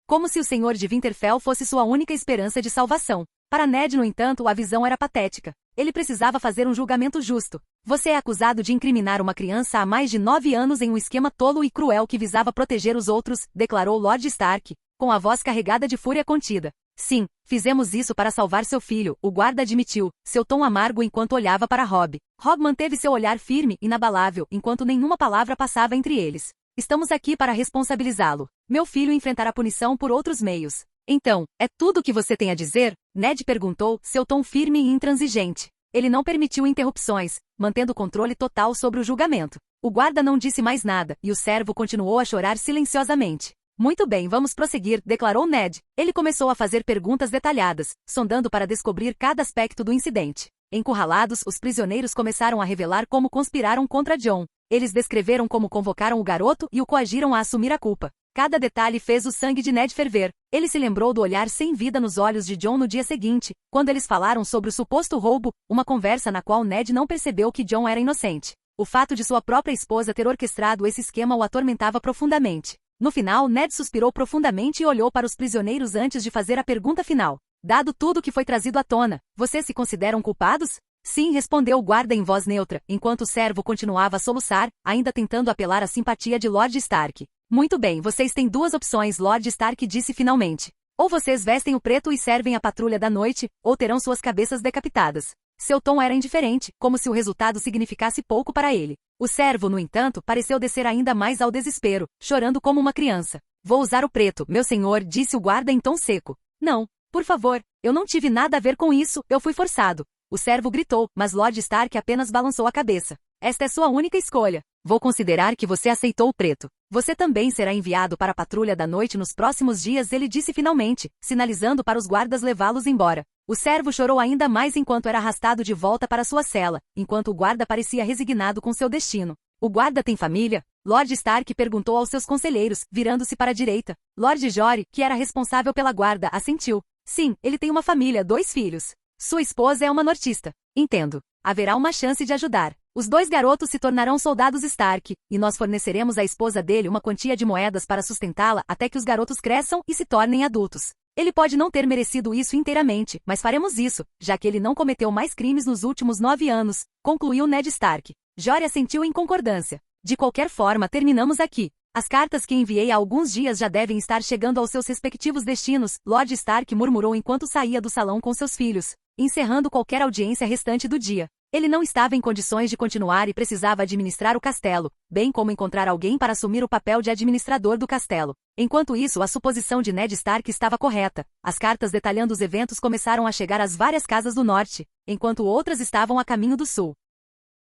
Como se o Senhor de Winterfell fosse sua única esperança de salvação. Para Ned, no entanto, a visão era patética. Ele precisava fazer um julgamento justo. Você é acusado de incriminar uma criança há mais de 9 anos em um esquema tolo e cruel que visava proteger os outros, declarou Lord Stark, com a voz carregada de fúria contida. Sim, fizemos isso para salvar seu filho, o guarda admitiu, seu tom amargo enquanto olhava para Robb. Robb manteve seu olhar firme, inabalável, enquanto nenhuma palavra passava entre eles. Estamos aqui para responsabilizá-lo. Meu filho enfrentará punição por outros meios. Então, é tudo o que você tem a dizer? Ned perguntou, seu tom firme e intransigente. Ele não permitiu interrupções, mantendo controle total sobre o julgamento. O guarda não disse mais nada, e o servo continuou a chorar silenciosamente. Muito bem, vamos prosseguir, declarou Ned. Ele começou a fazer perguntas detalhadas, sondando para descobrir cada aspecto do incidente. Encurralados, os prisioneiros começaram a revelar como conspiraram contra Jon. Eles descreveram como convocaram o garoto e o coagiram a assumir a culpa. Cada detalhe fez o sangue de Ned ferver. Ele se lembrou do olhar sem vida nos olhos de Jon no dia seguinte, quando eles falaram sobre o suposto roubo, uma conversa na qual Ned não percebeu que Jon era inocente. O fato de sua própria esposa ter orquestrado esse esquema o atormentava profundamente. No final, Ned suspirou profundamente e olhou para os prisioneiros antes de fazer a pergunta final. Dado tudo que foi trazido à tona, vocês se consideram culpados? Sim, respondeu o guarda em voz neutra, enquanto o servo continuava a soluçar, ainda tentando apelar à simpatia de Lord Stark. Muito bem, vocês têm 2 opções, Lord Stark disse finalmente. Ou vocês vestem o preto e servem a patrulha da noite, ou terão suas cabeças decapitadas. Seu tom era indiferente, como se o resultado significasse pouco para ele. O servo, no entanto, pareceu descer ainda mais ao desespero, chorando como uma criança. Vou usar o preto, meu senhor, disse o guarda em tom seco. Não, por favor, eu não tive nada a ver com isso, eu fui forçado. O servo gritou, mas Lord Stark apenas balançou a cabeça. Esta é sua única escolha. Vou considerar que você aceitou o preto. Você também será enviado para a patrulha da noite nos próximos dias, ele disse finalmente, sinalizando para os guardas levá-los embora. O servo chorou ainda mais enquanto era arrastado de volta para sua cela, enquanto o guarda parecia resignado com seu destino. O guarda tem família? Lord Stark perguntou aos seus conselheiros, virando-se para a direita. Lord Jory, que era responsável pela guarda, assentiu. Sim, ele tem uma família, 2 filhos. Sua esposa é uma nortista. Entendo. Haverá uma chance de ajudar. Os 2 garotos se tornarão soldados Stark, e nós forneceremos à esposa dele uma quantia de moedas para sustentá-la até que os garotos cresçam e se tornem adultos. Ele pode não ter merecido isso inteiramente, mas faremos isso, já que ele não cometeu mais crimes nos últimos 9 anos, concluiu Ned Stark. Jory assentiu em concordância. De qualquer forma, terminamos aqui. As cartas que enviei há alguns dias já devem estar chegando aos seus respectivos destinos, Lord Stark murmurou enquanto saía do salão com seus filhos, encerrando qualquer audiência restante do dia. Ele não estava em condições de continuar e precisava administrar o castelo, bem como encontrar alguém para assumir o papel de administrador do castelo. Enquanto isso, a suposição de Ned Stark estava correta. As cartas detalhando os eventos começaram a chegar às várias casas do norte, enquanto outras estavam a caminho do sul.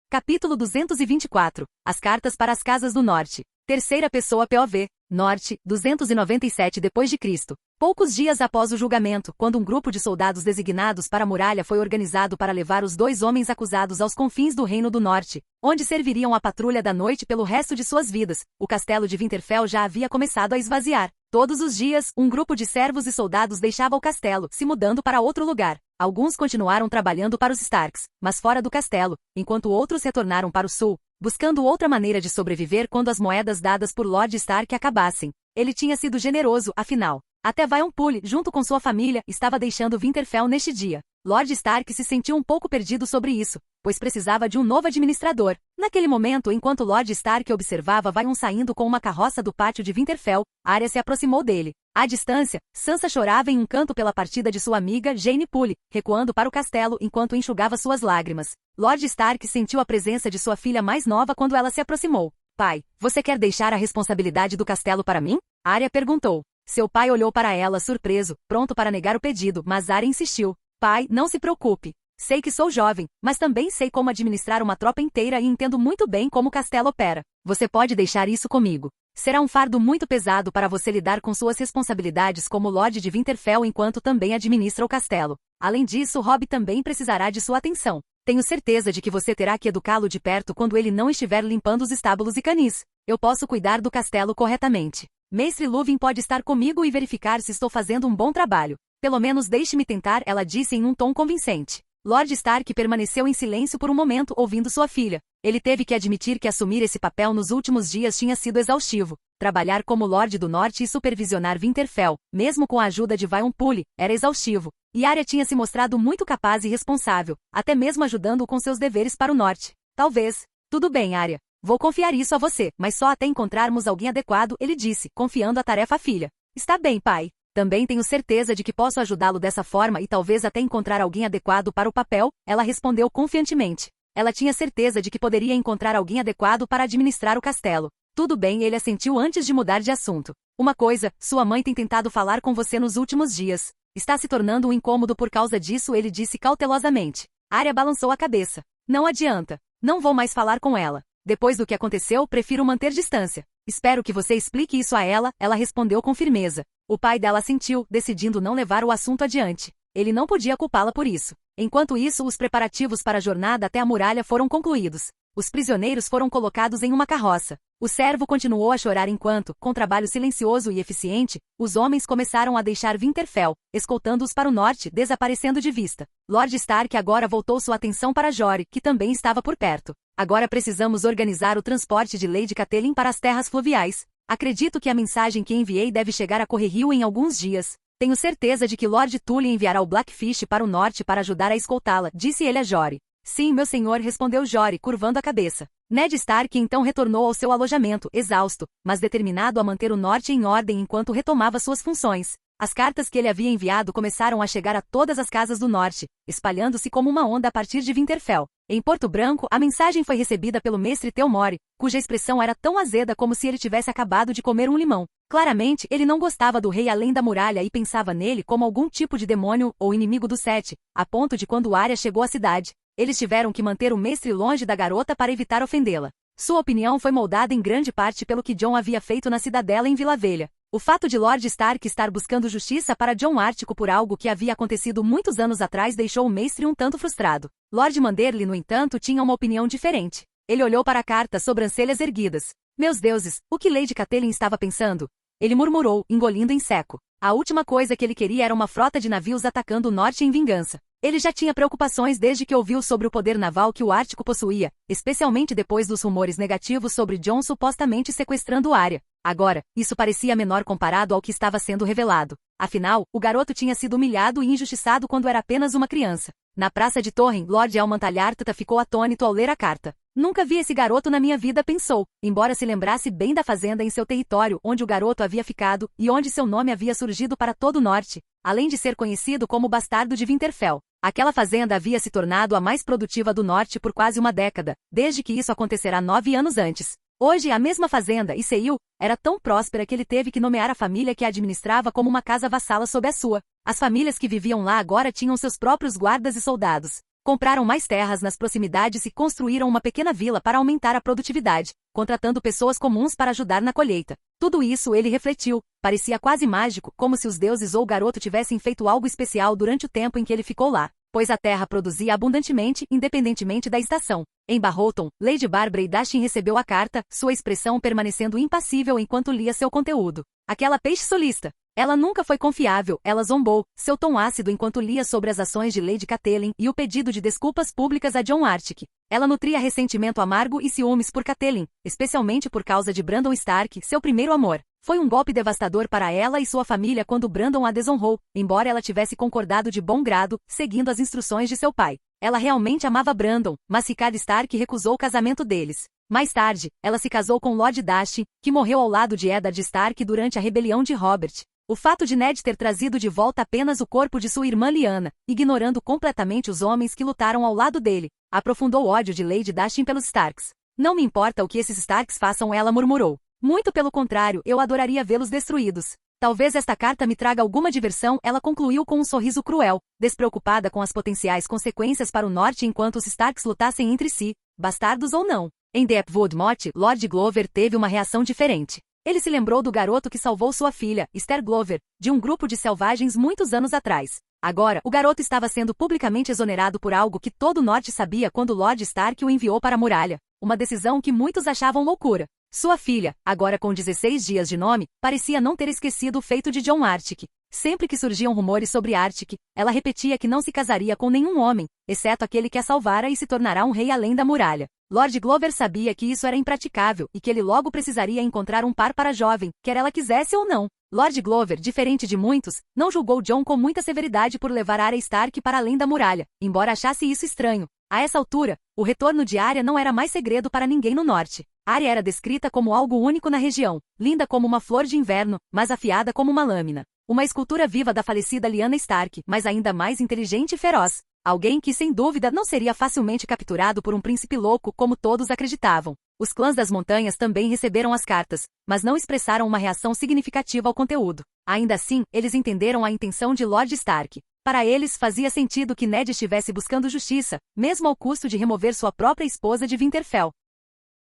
Capítulo 224. As cartas para as casas do norte. Terceira pessoa POV. Norte, 297 d.C. Poucos dias após o julgamento, quando um grupo de soldados designados para a muralha foi organizado para levar os 2 homens acusados aos confins do Reino do Norte, onde serviriam a patrulha da noite pelo resto de suas vidas, o castelo de Winterfell já havia começado a esvaziar. Todos os dias, um grupo de servos e soldados deixava o castelo, se mudando para outro lugar. Alguns continuaram trabalhando para os Starks, mas fora do castelo, enquanto outros retornaram para o sul, buscando outra maneira de sobreviver quando as moedas dadas por Lord Stark acabassem. Ele tinha sido generoso, afinal. Até Vyon Poole, junto com sua família, estava deixando Winterfell neste dia. Lord Stark se sentiu um pouco perdido sobre isso, pois precisava de um novo administrador. Naquele momento, enquanto Lord Stark observava Vyon saindo com uma carroça do pátio de Winterfell, Arya se aproximou dele. À distância, Sansa chorava em um canto pela partida de sua amiga Jane Poole, recuando para o castelo enquanto enxugava suas lágrimas. Lord Stark sentiu a presença de sua filha mais nova quando ela se aproximou. Pai, você quer deixar a responsabilidade do castelo para mim? Arya perguntou. Seu pai olhou para ela surpreso, pronto para negar o pedido, mas Arya insistiu. Pai, não se preocupe. Sei que sou jovem, mas também sei como administrar uma tropa inteira e entendo muito bem como o castelo opera. Você pode deixar isso comigo. Será um fardo muito pesado para você lidar com suas responsabilidades como Lorde de Winterfell enquanto também administra o castelo. Além disso, Robb também precisará de sua atenção. Tenho certeza de que você terá que educá-lo de perto quando ele não estiver limpando os estábulos e canis. Eu posso cuidar do castelo corretamente. Mestre Luwin pode estar comigo e verificar se estou fazendo um bom trabalho. Pelo menos deixe-me tentar, ela disse em um tom convincente. Lord Stark permaneceu em silêncio por um momento ouvindo sua filha. Ele teve que admitir que assumir esse papel nos últimos dias tinha sido exaustivo. Trabalhar como Lorde do Norte e supervisionar Winterfell, mesmo com a ajuda de Vyon Poole, era exaustivo. E Arya tinha se mostrado muito capaz e responsável, até mesmo ajudando-o com seus deveres para o norte. Talvez. Tudo bem, Arya. Vou confiar isso a você, mas só até encontrarmos alguém adequado, ele disse, confiando a tarefa à filha. Está bem, pai. Também tenho certeza de que posso ajudá-lo dessa forma e talvez até encontrar alguém adequado para o papel, ela respondeu confiantemente. Ela tinha certeza de que poderia encontrar alguém adequado para administrar o castelo. Tudo bem, ele assentiu antes de mudar de assunto. Uma coisa, sua mãe tem tentado falar com você nos últimos dias. Está se tornando um incômodo por causa disso, ele disse cautelosamente. Arya balançou a cabeça. Não adianta. Não vou mais falar com ela. Depois do que aconteceu, prefiro manter distância. Espero que você explique isso a ela, ela respondeu com firmeza. O pai dela assentiu, decidindo não levar o assunto adiante. Ele não podia culpá-la por isso. Enquanto isso, os preparativos para a jornada até a muralha foram concluídos. Os prisioneiros foram colocados em uma carroça. O servo continuou a chorar enquanto, com trabalho silencioso e eficiente, os homens começaram a deixar Winterfell, escoltando-os para o norte, desaparecendo de vista. Lord Stark agora voltou sua atenção para Jory, que também estava por perto. Agora precisamos organizar o transporte de Lady Catelyn para as terras fluviais. Acredito que a mensagem que enviei deve chegar a Correrio em alguns dias. Tenho certeza de que Lord Tully enviará o Blackfish para o norte para ajudar a escoltá-la, disse ele a Jory. Sim, meu senhor, respondeu Jory, curvando a cabeça. Ned Stark então retornou ao seu alojamento, exausto, mas determinado a manter o norte em ordem enquanto retomava suas funções. As cartas que ele havia enviado começaram a chegar a todas as casas do norte, espalhando-se como uma onda a partir de Winterfell. Em Porto Branco, a mensagem foi recebida pelo mestre Theomore, cuja expressão era tão azeda como se ele tivesse acabado de comer um limão. Claramente, ele não gostava do rei além da muralha e pensava nele como algum tipo de demônio ou inimigo do Sete, a ponto de quando Arya chegou à cidade, eles tiveram que manter o mestre longe da garota para evitar ofendê-la. Sua opinião foi moldada em grande parte pelo que Jon havia feito na cidadela em Vila Velha. O fato de Lord Stark estar buscando justiça para Jon Ártico por algo que havia acontecido muitos anos atrás deixou o mestre um tanto frustrado. Lord Manderly, no entanto, tinha uma opinião diferente. Ele olhou para a carta, sobrancelhas erguidas. Meus deuses, o que Lady Catelyn estava pensando? Ele murmurou, engolindo em seco. A última coisa que ele queria era uma frota de navios atacando o norte em vingança. Ele já tinha preocupações desde que ouviu sobre o poder naval que o Ártico possuía, especialmente depois dos rumores negativos sobre Jon supostamente sequestrando Arya. Agora, isso parecia menor comparado ao que estava sendo revelado. Afinal, o garoto tinha sido humilhado e injustiçado quando era apenas uma criança. Na praça de Torren, Lord Elmantalharta ficou atônito ao ler a carta. Nunca vi esse garoto na minha vida, pensou, embora se lembrasse bem da fazenda em seu território onde o garoto havia ficado e onde seu nome havia surgido para todo o norte, além de ser conhecido como bastardo de Winterfell. Aquela fazenda havia se tornado a mais produtiva do norte por quase uma década, desde que isso acontecerá 9 anos antes. Hoje, a mesma fazenda, Iseil, era tão próspera que ele teve que nomear a família que a administrava como uma casa vassala sob a sua. As famílias que viviam lá agora tinham seus próprios guardas e soldados. Compraram mais terras nas proximidades e construíram uma pequena vila para aumentar a produtividade, contratando pessoas comuns para ajudar na colheita. Tudo isso ele refletiu, parecia quase mágico, como se os deuses ou o garoto tivessem feito algo especial durante o tempo em que ele ficou lá, pois a terra produzia abundantemente, independentemente da estação. Em Barrowton, Lady Barbara Dashing recebeu a carta, sua expressão permanecendo impassível enquanto lia seu conteúdo. Aquela peixe solista! Ela nunca foi confiável, ela zombou, seu tom ácido enquanto lia sobre as ações de Lady Catelyn e o pedido de desculpas públicas a Jon Artych. Ela nutria ressentimento amargo e ciúmes por Catelyn, especialmente por causa de Brandon Stark, seu primeiro amor. Foi um golpe devastador para ela e sua família quando Brandon a desonrou, embora ela tivesse concordado de bom grado, seguindo as instruções de seu pai. Ela realmente amava Brandon, mas Rickard Stark recusou o casamento deles. Mais tarde, ela se casou com Lord Dashing, que morreu ao lado de Eddard Stark durante a rebelião de Robert. O fato de Ned ter trazido de volta apenas o corpo de sua irmã Lyanna, ignorando completamente os homens que lutaram ao lado dele, aprofundou o ódio de Lady Dashing pelos Starks. Não me importa o que esses Starks façam, ela murmurou. Muito pelo contrário, eu adoraria vê-los destruídos. Talvez esta carta me traga alguma diversão, ela concluiu com um sorriso cruel, despreocupada com as potenciais consequências para o norte enquanto os Starks lutassem entre si, bastardos ou não. Em Deepwood Motte, Lord Glover teve uma reação diferente. Ele se lembrou do garoto que salvou sua filha, Esther Glover, de um grupo de selvagens muitos anos atrás. Agora, o garoto estava sendo publicamente exonerado por algo que todo o norte sabia quando Lord Stark o enviou para a muralha, uma decisão que muitos achavam loucura. Sua filha, agora com 16 dias de nome, parecia não ter esquecido o feito de Jon Artych. Sempre que surgiam rumores sobre Artych, ela repetia que não se casaria com nenhum homem, exceto aquele que a salvara e se tornará um rei além da muralha. Lord Glover sabia que isso era impraticável e que ele logo precisaria encontrar um par para a jovem, quer ela quisesse ou não. Lord Glover, diferente de muitos, não julgou Jon com muita severidade por levar Arya Stark para além da muralha, embora achasse isso estranho. A essa altura, o retorno de Arya não era mais segredo para ninguém no norte. Arya era descrita como algo único na região, linda como uma flor de inverno, mas afiada como uma lâmina. Uma escultura viva da falecida Lyanna Stark, mas ainda mais inteligente e feroz. Alguém que, sem dúvida, não seria facilmente capturado por um príncipe louco como todos acreditavam. Os clãs das montanhas também receberam as cartas, mas não expressaram uma reação significativa ao conteúdo. Ainda assim, eles entenderam a intenção de Lord Stark. Para eles, fazia sentido que Ned estivesse buscando justiça, mesmo ao custo de remover sua própria esposa de Winterfell.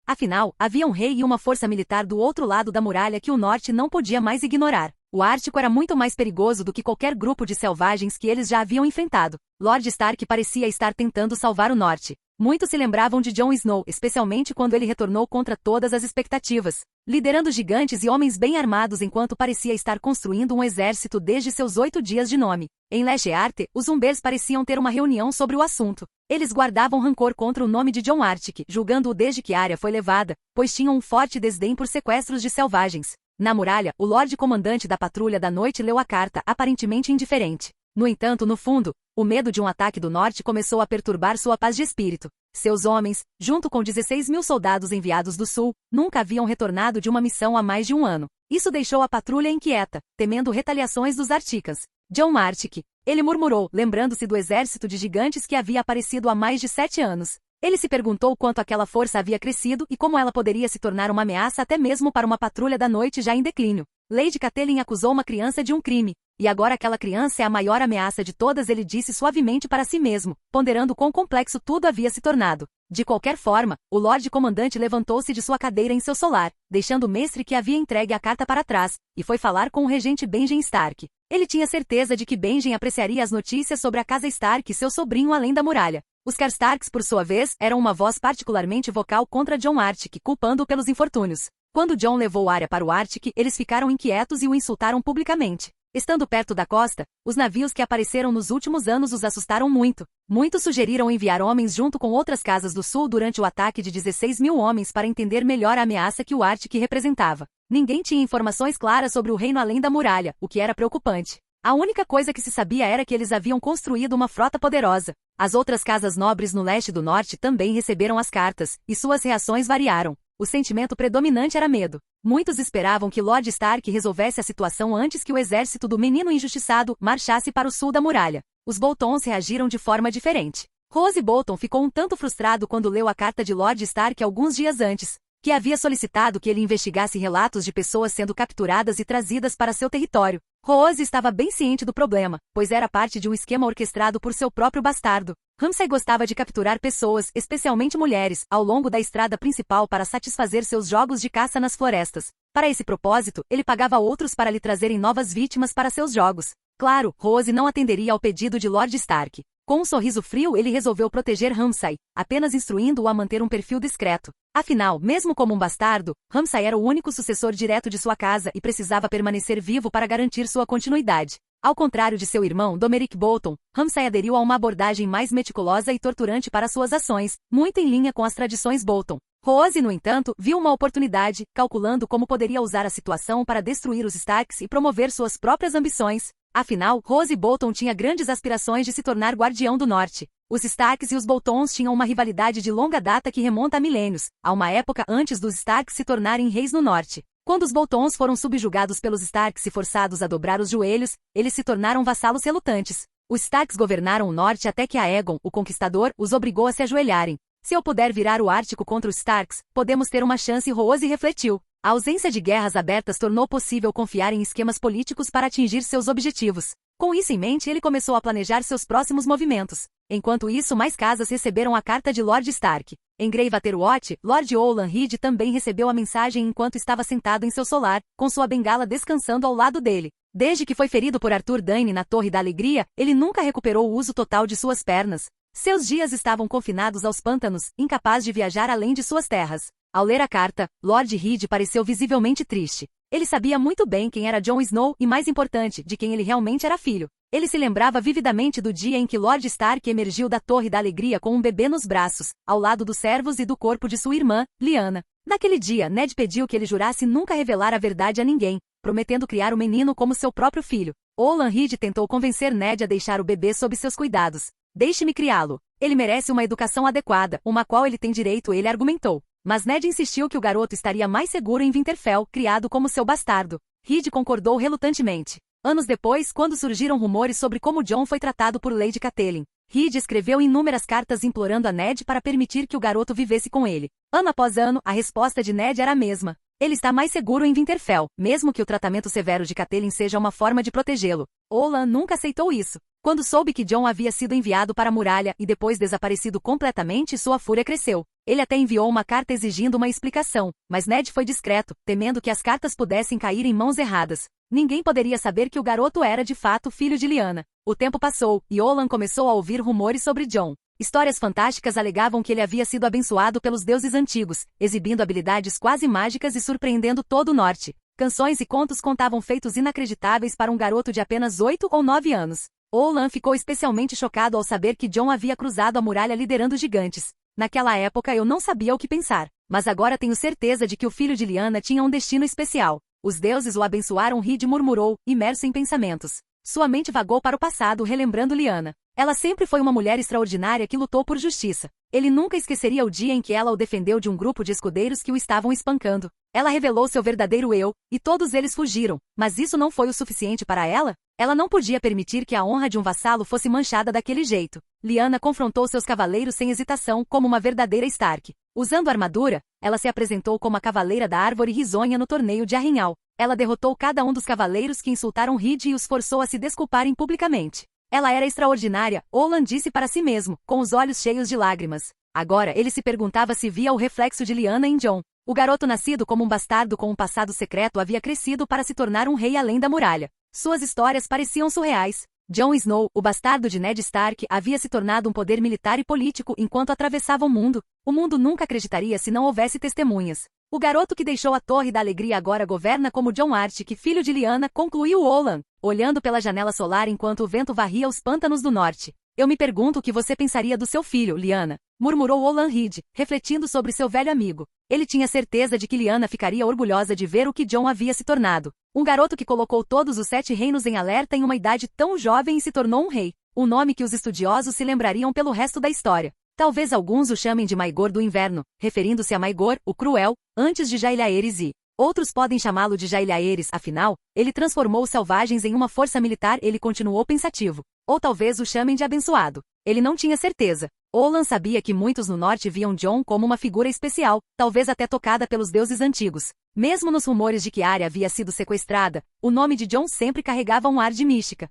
Afinal, havia um rei e uma força militar do outro lado da muralha que o norte não podia mais ignorar. O Ártico era muito mais perigoso do que qualquer grupo de selvagens que eles já haviam enfrentado. Lord Stark parecia estar tentando salvar o norte. Muitos se lembravam de Jon Snow, especialmente quando ele retornou contra todas as expectativas, liderando gigantes e homens bem armados enquanto parecia estar construindo um exército desde seus 8 dias de nome. Em Legearte, os Umbers pareciam ter uma reunião sobre o assunto. Eles guardavam rancor contra o nome de Jon Artych, julgando-o desde que Arya foi levada, pois tinham um forte desdém por sequestros de selvagens. Na muralha, o Lorde Comandante da Patrulha da Noite leu a carta, aparentemente indiferente. No entanto, no fundo, o medo de um ataque do norte começou a perturbar sua paz de espírito. Seus homens, junto com 16.000 soldados enviados do sul, nunca haviam retornado de uma missão há mais de um ano. Isso deixou a patrulha inquieta, temendo retaliações dos Articas. Jon Artych, ele murmurou, lembrando-se do exército de gigantes que havia aparecido há mais de 7 anos. Ele se perguntou quanto aquela força havia crescido e como ela poderia se tornar uma ameaça até mesmo para uma patrulha da noite já em declínio. Lady Catelyn acusou uma criança de um crime, e agora aquela criança é a maior ameaça de todas, ele disse suavemente para si mesmo, ponderando quão complexo tudo havia se tornado. De qualquer forma, o Lorde Comandante levantou-se de sua cadeira em seu solar, deixando o mestre que havia entregue a carta para trás, e foi falar com o regente Benjen Stark. Ele tinha certeza de que Benjen apreciaria as notícias sobre a casa Stark e seu sobrinho além da muralha. Os Karstarks, por sua vez, eram uma voz particularmente vocal contra Jon Artych, culpando-o pelos infortúnios. Quando Jon levou Arya para o Arctic, eles ficaram inquietos e o insultaram publicamente. Estando perto da costa, os navios que apareceram nos últimos anos os assustaram muito. Muitos sugeriram enviar homens junto com outras casas do sul durante o ataque de 16.000 homens para entender melhor a ameaça que o Arctic representava. Ninguém tinha informações claras sobre o reino além da muralha, o que era preocupante. A única coisa que se sabia era que eles haviam construído uma frota poderosa. As outras casas nobres no leste do norte também receberam as cartas, e suas reações variaram. O sentimento predominante era medo. Muitos esperavam que Lord Stark resolvesse a situação antes que o exército do menino injustiçado marchasse para o sul da muralha. Os Boltons reagiram de forma diferente. Roose Bolton ficou um tanto frustrado quando leu a carta de Lord Stark alguns dias antes, que havia solicitado que ele investigasse relatos de pessoas sendo capturadas e trazidas para seu território. Roose estava bem ciente do problema, pois era parte de um esquema orquestrado por seu próprio bastardo. Ramsay gostava de capturar pessoas, especialmente mulheres, ao longo da estrada principal para satisfazer seus jogos de caça nas florestas. Para esse propósito, ele pagava outros para lhe trazerem novas vítimas para seus jogos. Claro, Roose não atenderia ao pedido de Lord Stark. Com um sorriso frio, ele resolveu proteger Ramsay, apenas instruindo-o a manter um perfil discreto. Afinal, mesmo como um bastardo, Ramsay era o único sucessor direto de sua casa e precisava permanecer vivo para garantir sua continuidade. Ao contrário de seu irmão, Domeric Bolton, Ramsay aderiu a uma abordagem mais meticulosa e torturante para suas ações, muito em linha com as tradições Bolton. Roose, no entanto, viu uma oportunidade, calculando como poderia usar a situação para destruir os Starks e promover suas próprias ambições. Afinal, Roose Bolton tinha grandes aspirações de se tornar Guardião do Norte. Os Starks e os Boltons tinham uma rivalidade de longa data que remonta a milênios, a uma época antes dos Starks se tornarem reis no Norte. Quando os Boltons foram subjugados pelos Starks e forçados a dobrar os joelhos, eles se tornaram vassalos relutantes. Os Starks governaram o Norte até que Aegon, o Conquistador, os obrigou a se ajoelharem. Se eu puder virar o Ártico contra os Starks, podemos ter uma chance. Roose refletiu. A ausência de guerras abertas tornou possível confiar em esquemas políticos para atingir seus objetivos. Com isso em mente, ele começou a planejar seus próximos movimentos. Enquanto isso, mais casas receberam a carta de Lord Stark. Em Greywater, Lord Olan Reed também recebeu a mensagem enquanto estava sentado em seu solar, com sua bengala descansando ao lado dele. Desde que foi ferido por Arthur Dayne na Torre da Alegria, ele nunca recuperou o uso total de suas pernas. Seus dias estavam confinados aos pântanos, incapaz de viajar além de suas terras. Ao ler a carta, Lord Reed pareceu visivelmente triste. Ele sabia muito bem quem era Jon Snow e, mais importante, de quem ele realmente era filho. Ele se lembrava vividamente do dia em que Lord Stark emergiu da Torre da Alegria com um bebê nos braços, ao lado dos servos e do corpo de sua irmã, Lyanna. Naquele dia, Ned pediu que ele jurasse nunca revelar a verdade a ninguém, prometendo criar o menino como seu próprio filho. Olan Reed tentou convencer Ned a deixar o bebê sob seus cuidados. Deixe-me criá-lo. Ele merece uma educação adequada, uma qual ele tem direito, ele argumentou. Mas Ned insistiu que o garoto estaria mais seguro em Winterfell, criado como seu bastardo. Reed concordou relutantemente. Anos depois, quando surgiram rumores sobre como Jon foi tratado por Lady Catelyn, Reed escreveu inúmeras cartas implorando a Ned para permitir que o garoto vivesse com ele. Ano após ano, a resposta de Ned era a mesma. Ele está mais seguro em Winterfell, mesmo que o tratamento severo de Catelyn seja uma forma de protegê-lo. Olan nunca aceitou isso. Quando soube que Jon havia sido enviado para a muralha e depois desaparecido completamente, sua fúria cresceu. Ele até enviou uma carta exigindo uma explicação, mas Ned foi discreto, temendo que as cartas pudessem cair em mãos erradas. Ninguém poderia saber que o garoto era de fato filho de Lyanna. O tempo passou, e Olan começou a ouvir rumores sobre Jon. Histórias fantásticas alegavam que ele havia sido abençoado pelos deuses antigos, exibindo habilidades quase mágicas e surpreendendo todo o norte. Canções e contos contavam feitos inacreditáveis para um garoto de apenas 8 ou 9 anos. Olan ficou especialmente chocado ao saber que Jon havia cruzado a muralha liderando gigantes. Naquela época eu não sabia o que pensar, mas agora tenho certeza de que o filho de Lyanna tinha um destino especial. Os deuses o abençoaram. Reed murmurou, imerso em pensamentos. Sua mente vagou para o passado, relembrando Lyanna. Ela sempre foi uma mulher extraordinária que lutou por justiça. Ele nunca esqueceria o dia em que ela o defendeu de um grupo de escudeiros que o estavam espancando. Ela revelou seu verdadeiro eu, e todos eles fugiram, mas isso não foi o suficiente para ela? Ela não podia permitir que a honra de um vassalo fosse manchada daquele jeito. Lyanna confrontou seus cavaleiros sem hesitação, como uma verdadeira Stark. Usando armadura, ela se apresentou como a cavaleira da árvore risonha no torneio de Arrinhal. Ela derrotou cada um dos cavaleiros que insultaram Reed e os forçou a se desculparem publicamente. Ela era extraordinária, Olan disse para si mesmo, com os olhos cheios de lágrimas. Agora ele se perguntava se via o reflexo de Lyanna em Jon. O garoto nascido como um bastardo com um passado secreto havia crescido para se tornar um rei além da muralha. Suas histórias pareciam surreais. Jon Snow, o bastardo de Ned Stark, havia se tornado um poder militar e político enquanto atravessava o mundo. O mundo nunca acreditaria se não houvesse testemunhas. O garoto que deixou a Torre da Alegria agora governa como Jon Artyn, filho de Lyanna, concluiu Olan, olhando pela janela solar enquanto o vento varria os pântanos do norte. Eu me pergunto o que você pensaria do seu filho, Lyanna, murmurou Olan Reed, refletindo sobre seu velho amigo. Ele tinha certeza de que Lyanna ficaria orgulhosa de ver o que Jon havia se tornado. Um garoto que colocou todos os 7 reinos em alerta em uma idade tão jovem e se tornou um rei. Um nome que os estudiosos se lembrariam pelo resto da história. Talvez alguns o chamem de Maegor do Inverno, referindo-se a Maegor, o Cruel, antes de Jaehaerys e... Outros podem chamá-lo de Jaehaerys, afinal, ele transformou os selvagens em uma força militar. Ele continuou pensativo. Ou talvez o chamem de Abençoado. Ele não tinha certeza. Olan sabia que muitos no norte viam Jon como uma figura especial, talvez até tocada pelos deuses antigos. Mesmo nos rumores de que Arya havia sido sequestrada, o nome de Jon sempre carregava um ar de mística.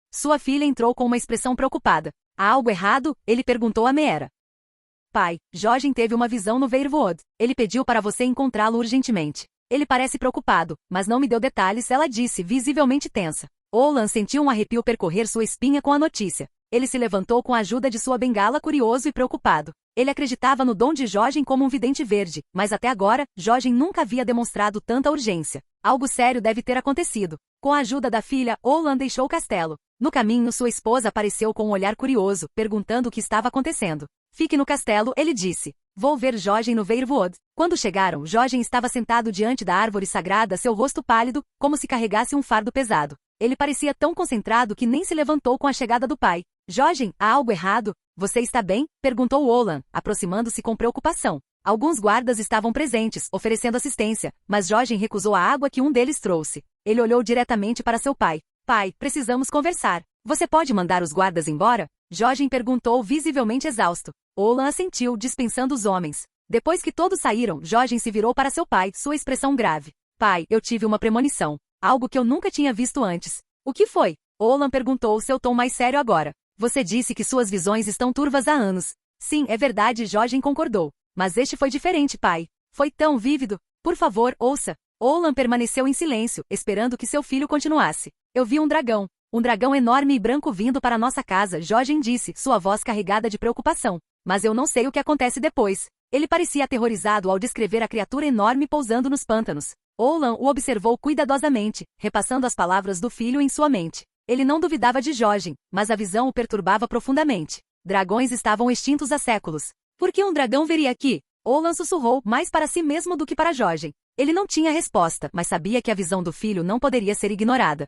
Sua filha entrou com uma expressão preocupada. Há algo errado? Ele perguntou a Meera. Pai, Jojen teve uma visão no Veyrewood. Ele pediu para você encontrá-lo urgentemente. Ele parece preocupado, mas não me deu detalhes, ela disse, visivelmente tensa. Olan sentiu um arrepio percorrer sua espinha com a notícia. Ele se levantou com a ajuda de sua bengala, curioso e preocupado. Ele acreditava no dom de Jojen como um vidente verde, mas até agora, Jojen nunca havia demonstrado tanta urgência. Algo sério deve ter acontecido. Com a ajuda da filha, Olan deixou o castelo. No caminho, sua esposa apareceu com um olhar curioso, perguntando o que estava acontecendo. Fique no castelo, ele disse. Vou ver Jojen no Veyrewood. Quando chegaram, Jojen estava sentado diante da árvore sagrada, seu rosto pálido, como se carregasse um fardo pesado. Ele parecia tão concentrado que nem se levantou com a chegada do pai. Jojen, há algo errado? Você está bem? Perguntou Olan, aproximando-se com preocupação. Alguns guardas estavam presentes, oferecendo assistência, mas Jojen recusou a água que um deles trouxe. Ele olhou diretamente para seu pai. Pai, precisamos conversar. Você pode mandar os guardas embora? Jojen perguntou, visivelmente exausto. Olan assentiu, dispensando os homens. Depois que todos saíram, Jojen se virou para seu pai, sua expressão grave. Pai, eu tive uma premonição. Algo que eu nunca tinha visto antes. O que foi? Olan perguntou, seu tom mais sério agora. Você disse que suas visões estão turvas há anos. Sim, é verdade, Jojen concordou. Mas este foi diferente, pai. Foi tão vívido. Por favor, ouça. Olan permaneceu em silêncio, esperando que seu filho continuasse. Eu vi um dragão enorme e branco vindo para nossa casa, Jojen disse, sua voz carregada de preocupação. Mas eu não sei o que acontece depois. Ele parecia aterrorizado ao descrever a criatura enorme pousando nos pântanos. Olan o observou cuidadosamente, repassando as palavras do filho em sua mente. Ele não duvidava de Jojen, mas a visão o perturbava profundamente. Dragões estavam extintos há séculos. Por que um dragão viria aqui? Olan sussurrou, mais para si mesmo do que para Jojen. Ele não tinha resposta, mas sabia que a visão do filho não poderia ser ignorada.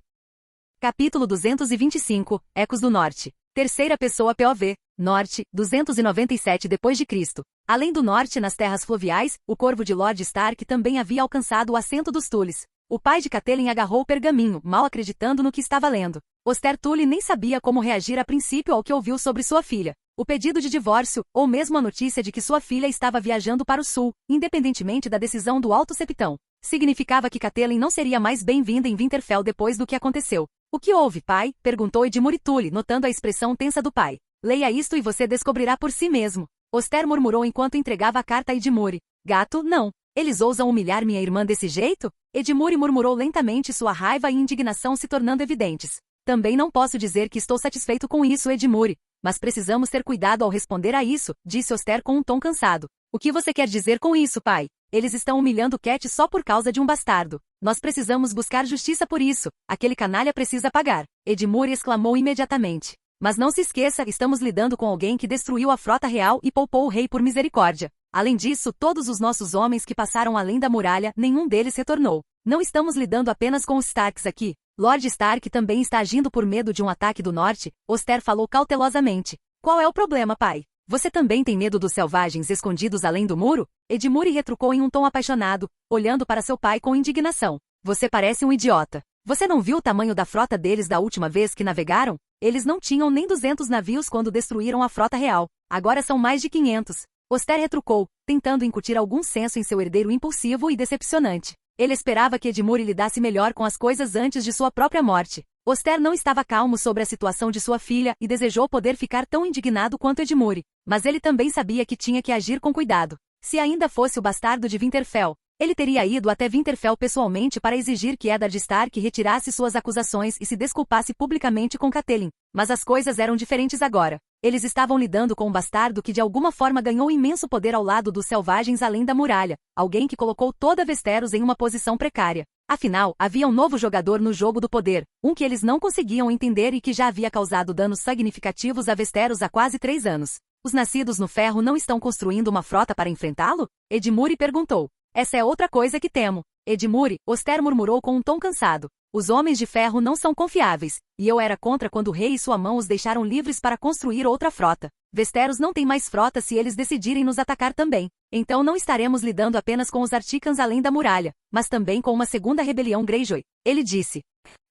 Capítulo 225, Ecos do Norte. Terceira pessoa POV. Norte, 297 d.C. Além do norte nas terras fluviais, o corvo de Lord Stark também havia alcançado o assento dos Tulis. O pai de Catelyn agarrou o pergaminho, mal acreditando no que estava lendo. Oster Tully nem sabia como reagir a princípio ao que ouviu sobre sua filha. O pedido de divórcio, ou mesmo a notícia de que sua filha estava viajando para o sul, independentemente da decisão do Alto Septão, significava que Catelyn não seria mais bem-vinda em Winterfell depois do que aconteceu. O que houve, pai? Perguntou Edmure Tully, notando a expressão tensa do pai. Leia isto e você descobrirá por si mesmo. Oster murmurou enquanto entregava a carta a Edmure. Gato, não. Eles ousam humilhar minha irmã desse jeito? Edmure murmurou lentamente, sua raiva e indignação se tornando evidentes. Também não posso dizer que estou satisfeito com isso, Edmure. Mas precisamos ter cuidado ao responder a isso, disse Oster com um tom cansado. O que você quer dizer com isso, pai? Eles estão humilhando Cat só por causa de um bastardo. Nós precisamos buscar justiça por isso. Aquele canalha precisa pagar. Edmure exclamou imediatamente. Mas não se esqueça, estamos lidando com alguém que destruiu a frota real e poupou o rei por misericórdia. Além disso, todos os nossos homens que passaram além da muralha, nenhum deles retornou. Não estamos lidando apenas com os Starks aqui. Lord Stark também está agindo por medo de um ataque do norte, Oster falou cautelosamente. Qual é o problema, pai? Você também tem medo dos selvagens escondidos além do muro? Edmure retrucou em um tom apaixonado, olhando para seu pai com indignação. Você parece um idiota. Você não viu o tamanho da frota deles da última vez que navegaram? Eles não tinham nem 200 navios quando destruíram a frota real. Agora são mais de 500. Oster retrucou, tentando incutir algum senso em seu herdeiro impulsivo e decepcionante. Ele esperava que Edmure lidasse melhor com as coisas antes de sua própria morte. Oster não estava calmo sobre a situação de sua filha e desejou poder ficar tão indignado quanto Edmure. Mas ele também sabia que tinha que agir com cuidado. Se ainda fosse o bastardo de Winterfell, ele teria ido até Winterfell pessoalmente para exigir que Eddard Stark retirasse suas acusações e se desculpasse publicamente com Catelyn. Mas as coisas eram diferentes agora. Eles estavam lidando com um bastardo que de alguma forma ganhou imenso poder ao lado dos selvagens além da muralha, alguém que colocou toda Westeros em uma posição precária. Afinal, havia um novo jogador no jogo do poder, um que eles não conseguiam entender e que já havia causado danos significativos a Westeros há quase 3 anos. Os nascidos no ferro não estão construindo uma frota para enfrentá-lo? Edmure perguntou. Essa é outra coisa que temo. Edmure, Oster murmurou com um tom cansado. Os homens de ferro não são confiáveis, e eu era contra quando o rei e sua mão os deixaram livres para construir outra frota. Westeros não tem mais frota se eles decidirem nos atacar também. Então não estaremos lidando apenas com os Articans além da muralha, mas também com uma segunda rebelião Greyjoy. Ele disse.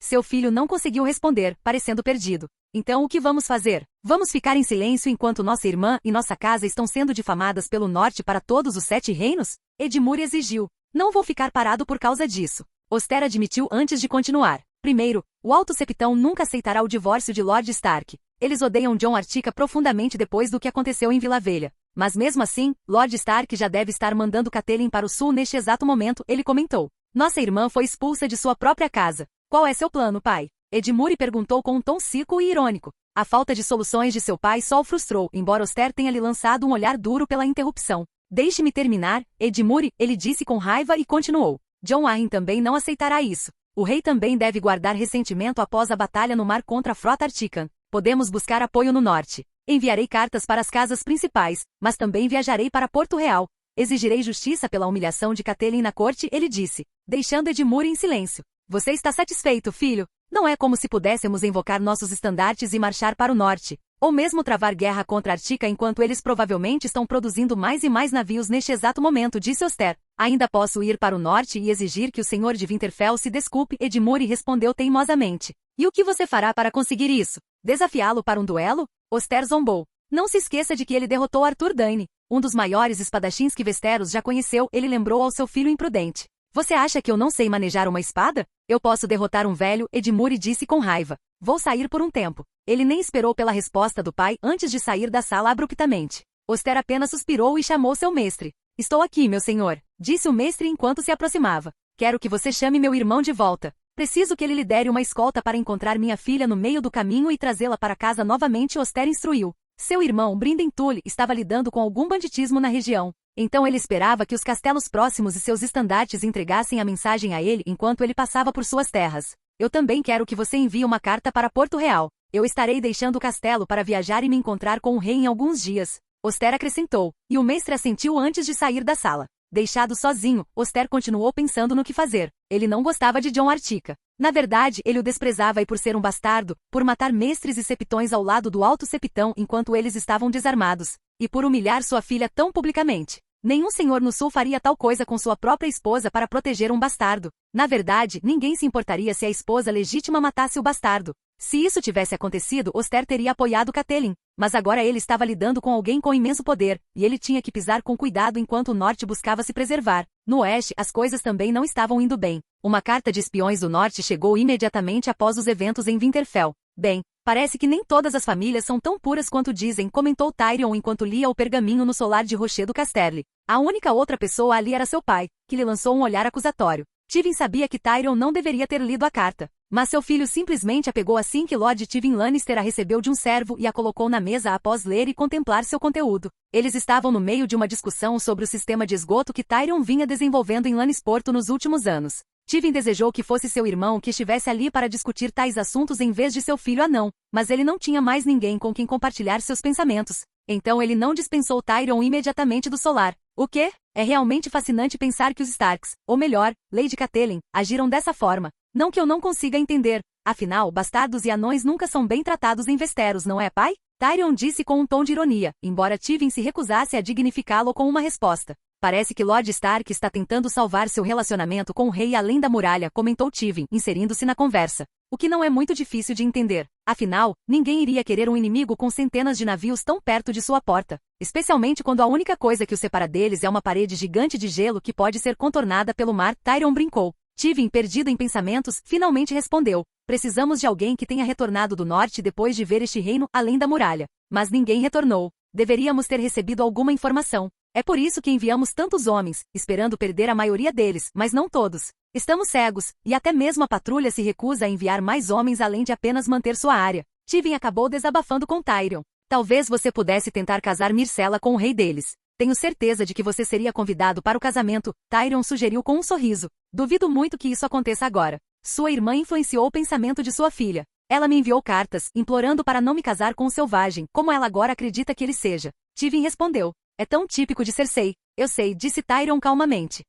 Seu filho não conseguiu responder, parecendo perdido. Então o que vamos fazer? Vamos ficar em silêncio enquanto nossa irmã e nossa casa estão sendo difamadas pelo norte para todos os 7 reinos? Edmure exigiu. Não vou ficar parado por causa disso. Oster admitiu antes de continuar. Primeiro, o Alto Septão nunca aceitará o divórcio de Lord Stark. Eles odeiam Jon Artica profundamente depois do que aconteceu em Vila Velha. Mas mesmo assim, Lord Stark já deve estar mandando Catelyn para o sul neste exato momento, ele comentou. Nossa irmã foi expulsa de sua própria casa. Qual é seu plano, pai? Edmure perguntou com um tom seco e irônico. A falta de soluções de seu pai só o frustrou, embora Oster tenha lhe lançado um olhar duro pela interrupção. Deixe-me terminar, Edmure, ele disse com raiva e continuou. Jon Arryn também não aceitará isso. O rei também deve guardar ressentimento após a batalha no mar contra a frota Artican. Podemos buscar apoio no norte. Enviarei cartas para as casas principais, mas também viajarei para Porto Real. Exigirei justiça pela humilhação de Catelyn na corte, ele disse, deixando Edmure em silêncio. Você está satisfeito, filho? Não é como se pudéssemos invocar nossos estandartes e marchar para o norte, ou mesmo travar guerra contra Artica enquanto eles provavelmente estão produzindo mais e mais navios neste exato momento, disse Oster. Ainda posso ir para o norte e exigir que o senhor de Winterfell se desculpe, Edmure respondeu teimosamente. E o que você fará para conseguir isso? Desafiá-lo para um duelo? Oster zombou. Não se esqueça de que ele derrotou Arthur Dayne, um dos maiores espadachins que Westeros já conheceu, ele lembrou ao seu filho imprudente. Você acha que eu não sei manejar uma espada? Eu posso derrotar um velho, Edmure disse com raiva. Vou sair por um tempo. Ele nem esperou pela resposta do pai antes de sair da sala abruptamente. Oster apenas suspirou e chamou seu mestre. Estou aqui, meu senhor, disse o mestre enquanto se aproximava. Quero que você chame meu irmão de volta. Preciso que ele lhe dere uma escolta para encontrar minha filha no meio do caminho e trazê-la para casa novamente, Oster instruiu. Seu irmão, Brynden Tully, estava lidando com algum banditismo na região. Então ele esperava que os castelos próximos e seus estandartes entregassem a mensagem a ele enquanto ele passava por suas terras. Eu também quero que você envie uma carta para Porto Real. Eu estarei deixando o castelo para viajar e me encontrar com o rei em alguns dias. Oster acrescentou, e o mestre assentiu antes de sair da sala. Deixado sozinho, Oster continuou pensando no que fazer. Ele não gostava de Jon Artica. Na verdade, ele o desprezava e por ser um bastardo, por matar mestres e septões ao lado do Alto Septão enquanto eles estavam desarmados, e por humilhar sua filha tão publicamente. Nenhum senhor no sul faria tal coisa com sua própria esposa para proteger um bastardo. Na verdade, ninguém se importaria se a esposa legítima matasse o bastardo. Se isso tivesse acontecido, Oster teria apoiado Catelyn. Mas agora ele estava lidando com alguém com imenso poder, e ele tinha que pisar com cuidado enquanto o norte buscava se preservar. No oeste, as coisas também não estavam indo bem. Uma carta de espiões do norte chegou imediatamente após os eventos em Winterfell. Bem, parece que nem todas as famílias são tão puras quanto dizem, comentou Tyrion enquanto lia o pergaminho no solar de Rocher do Casterly. A única outra pessoa ali era seu pai, que lhe lançou um olhar acusatório. Tywin sabia que Tyrion não deveria ter lido a carta, mas seu filho simplesmente a pegou assim que Lord Tywin Lannister a recebeu de um servo e a colocou na mesa após ler e contemplar seu conteúdo. Eles estavam no meio de uma discussão sobre o sistema de esgoto que Tyrion vinha desenvolvendo em Lannisporto nos últimos anos. Tywin desejou que fosse seu irmão que estivesse ali para discutir tais assuntos em vez de seu filho anão, mas ele não tinha mais ninguém com quem compartilhar seus pensamentos. Então ele não dispensou Tyrion imediatamente do solar. O quê? É realmente fascinante pensar que os Starks, ou melhor, Lady Catelyn, agiram dessa forma. Não que eu não consiga entender. Afinal, bastardos e anões nunca são bem tratados em Westeros, não é, pai? Tyrion disse com um tom de ironia, embora Tywin se recusasse a dignificá-lo com uma resposta. Parece que Lord Stark está tentando salvar seu relacionamento com o rei além da muralha, comentou Tywin, inserindo-se na conversa. O que não é muito difícil de entender. Afinal, ninguém iria querer um inimigo com centenas de navios tão perto de sua porta. Especialmente quando a única coisa que os separa deles é uma parede gigante de gelo que pode ser contornada pelo mar, Tyrion brincou. Tywin, perdido em pensamentos, finalmente respondeu. Precisamos de alguém que tenha retornado do norte depois de ver este reino além da muralha. Mas ninguém retornou. Deveríamos ter recebido alguma informação. É por isso que enviamos tantos homens, esperando perder a maioria deles, mas não todos. Estamos cegos, e até mesmo a patrulha se recusa a enviar mais homens além de apenas manter sua área. Tywin acabou desabafando com Tyrion. Talvez você pudesse tentar casar Myrcella com o rei deles. Tenho certeza de que você seria convidado para o casamento, Tyrion sugeriu com um sorriso. Duvido muito que isso aconteça agora. Sua irmã influenciou o pensamento de sua filha. Ela me enviou cartas, implorando para não me casar com um selvagem, como ela agora acredita que ele seja. Tywin respondeu. É tão típico de Cersei. Eu sei, disse Tyrion calmamente.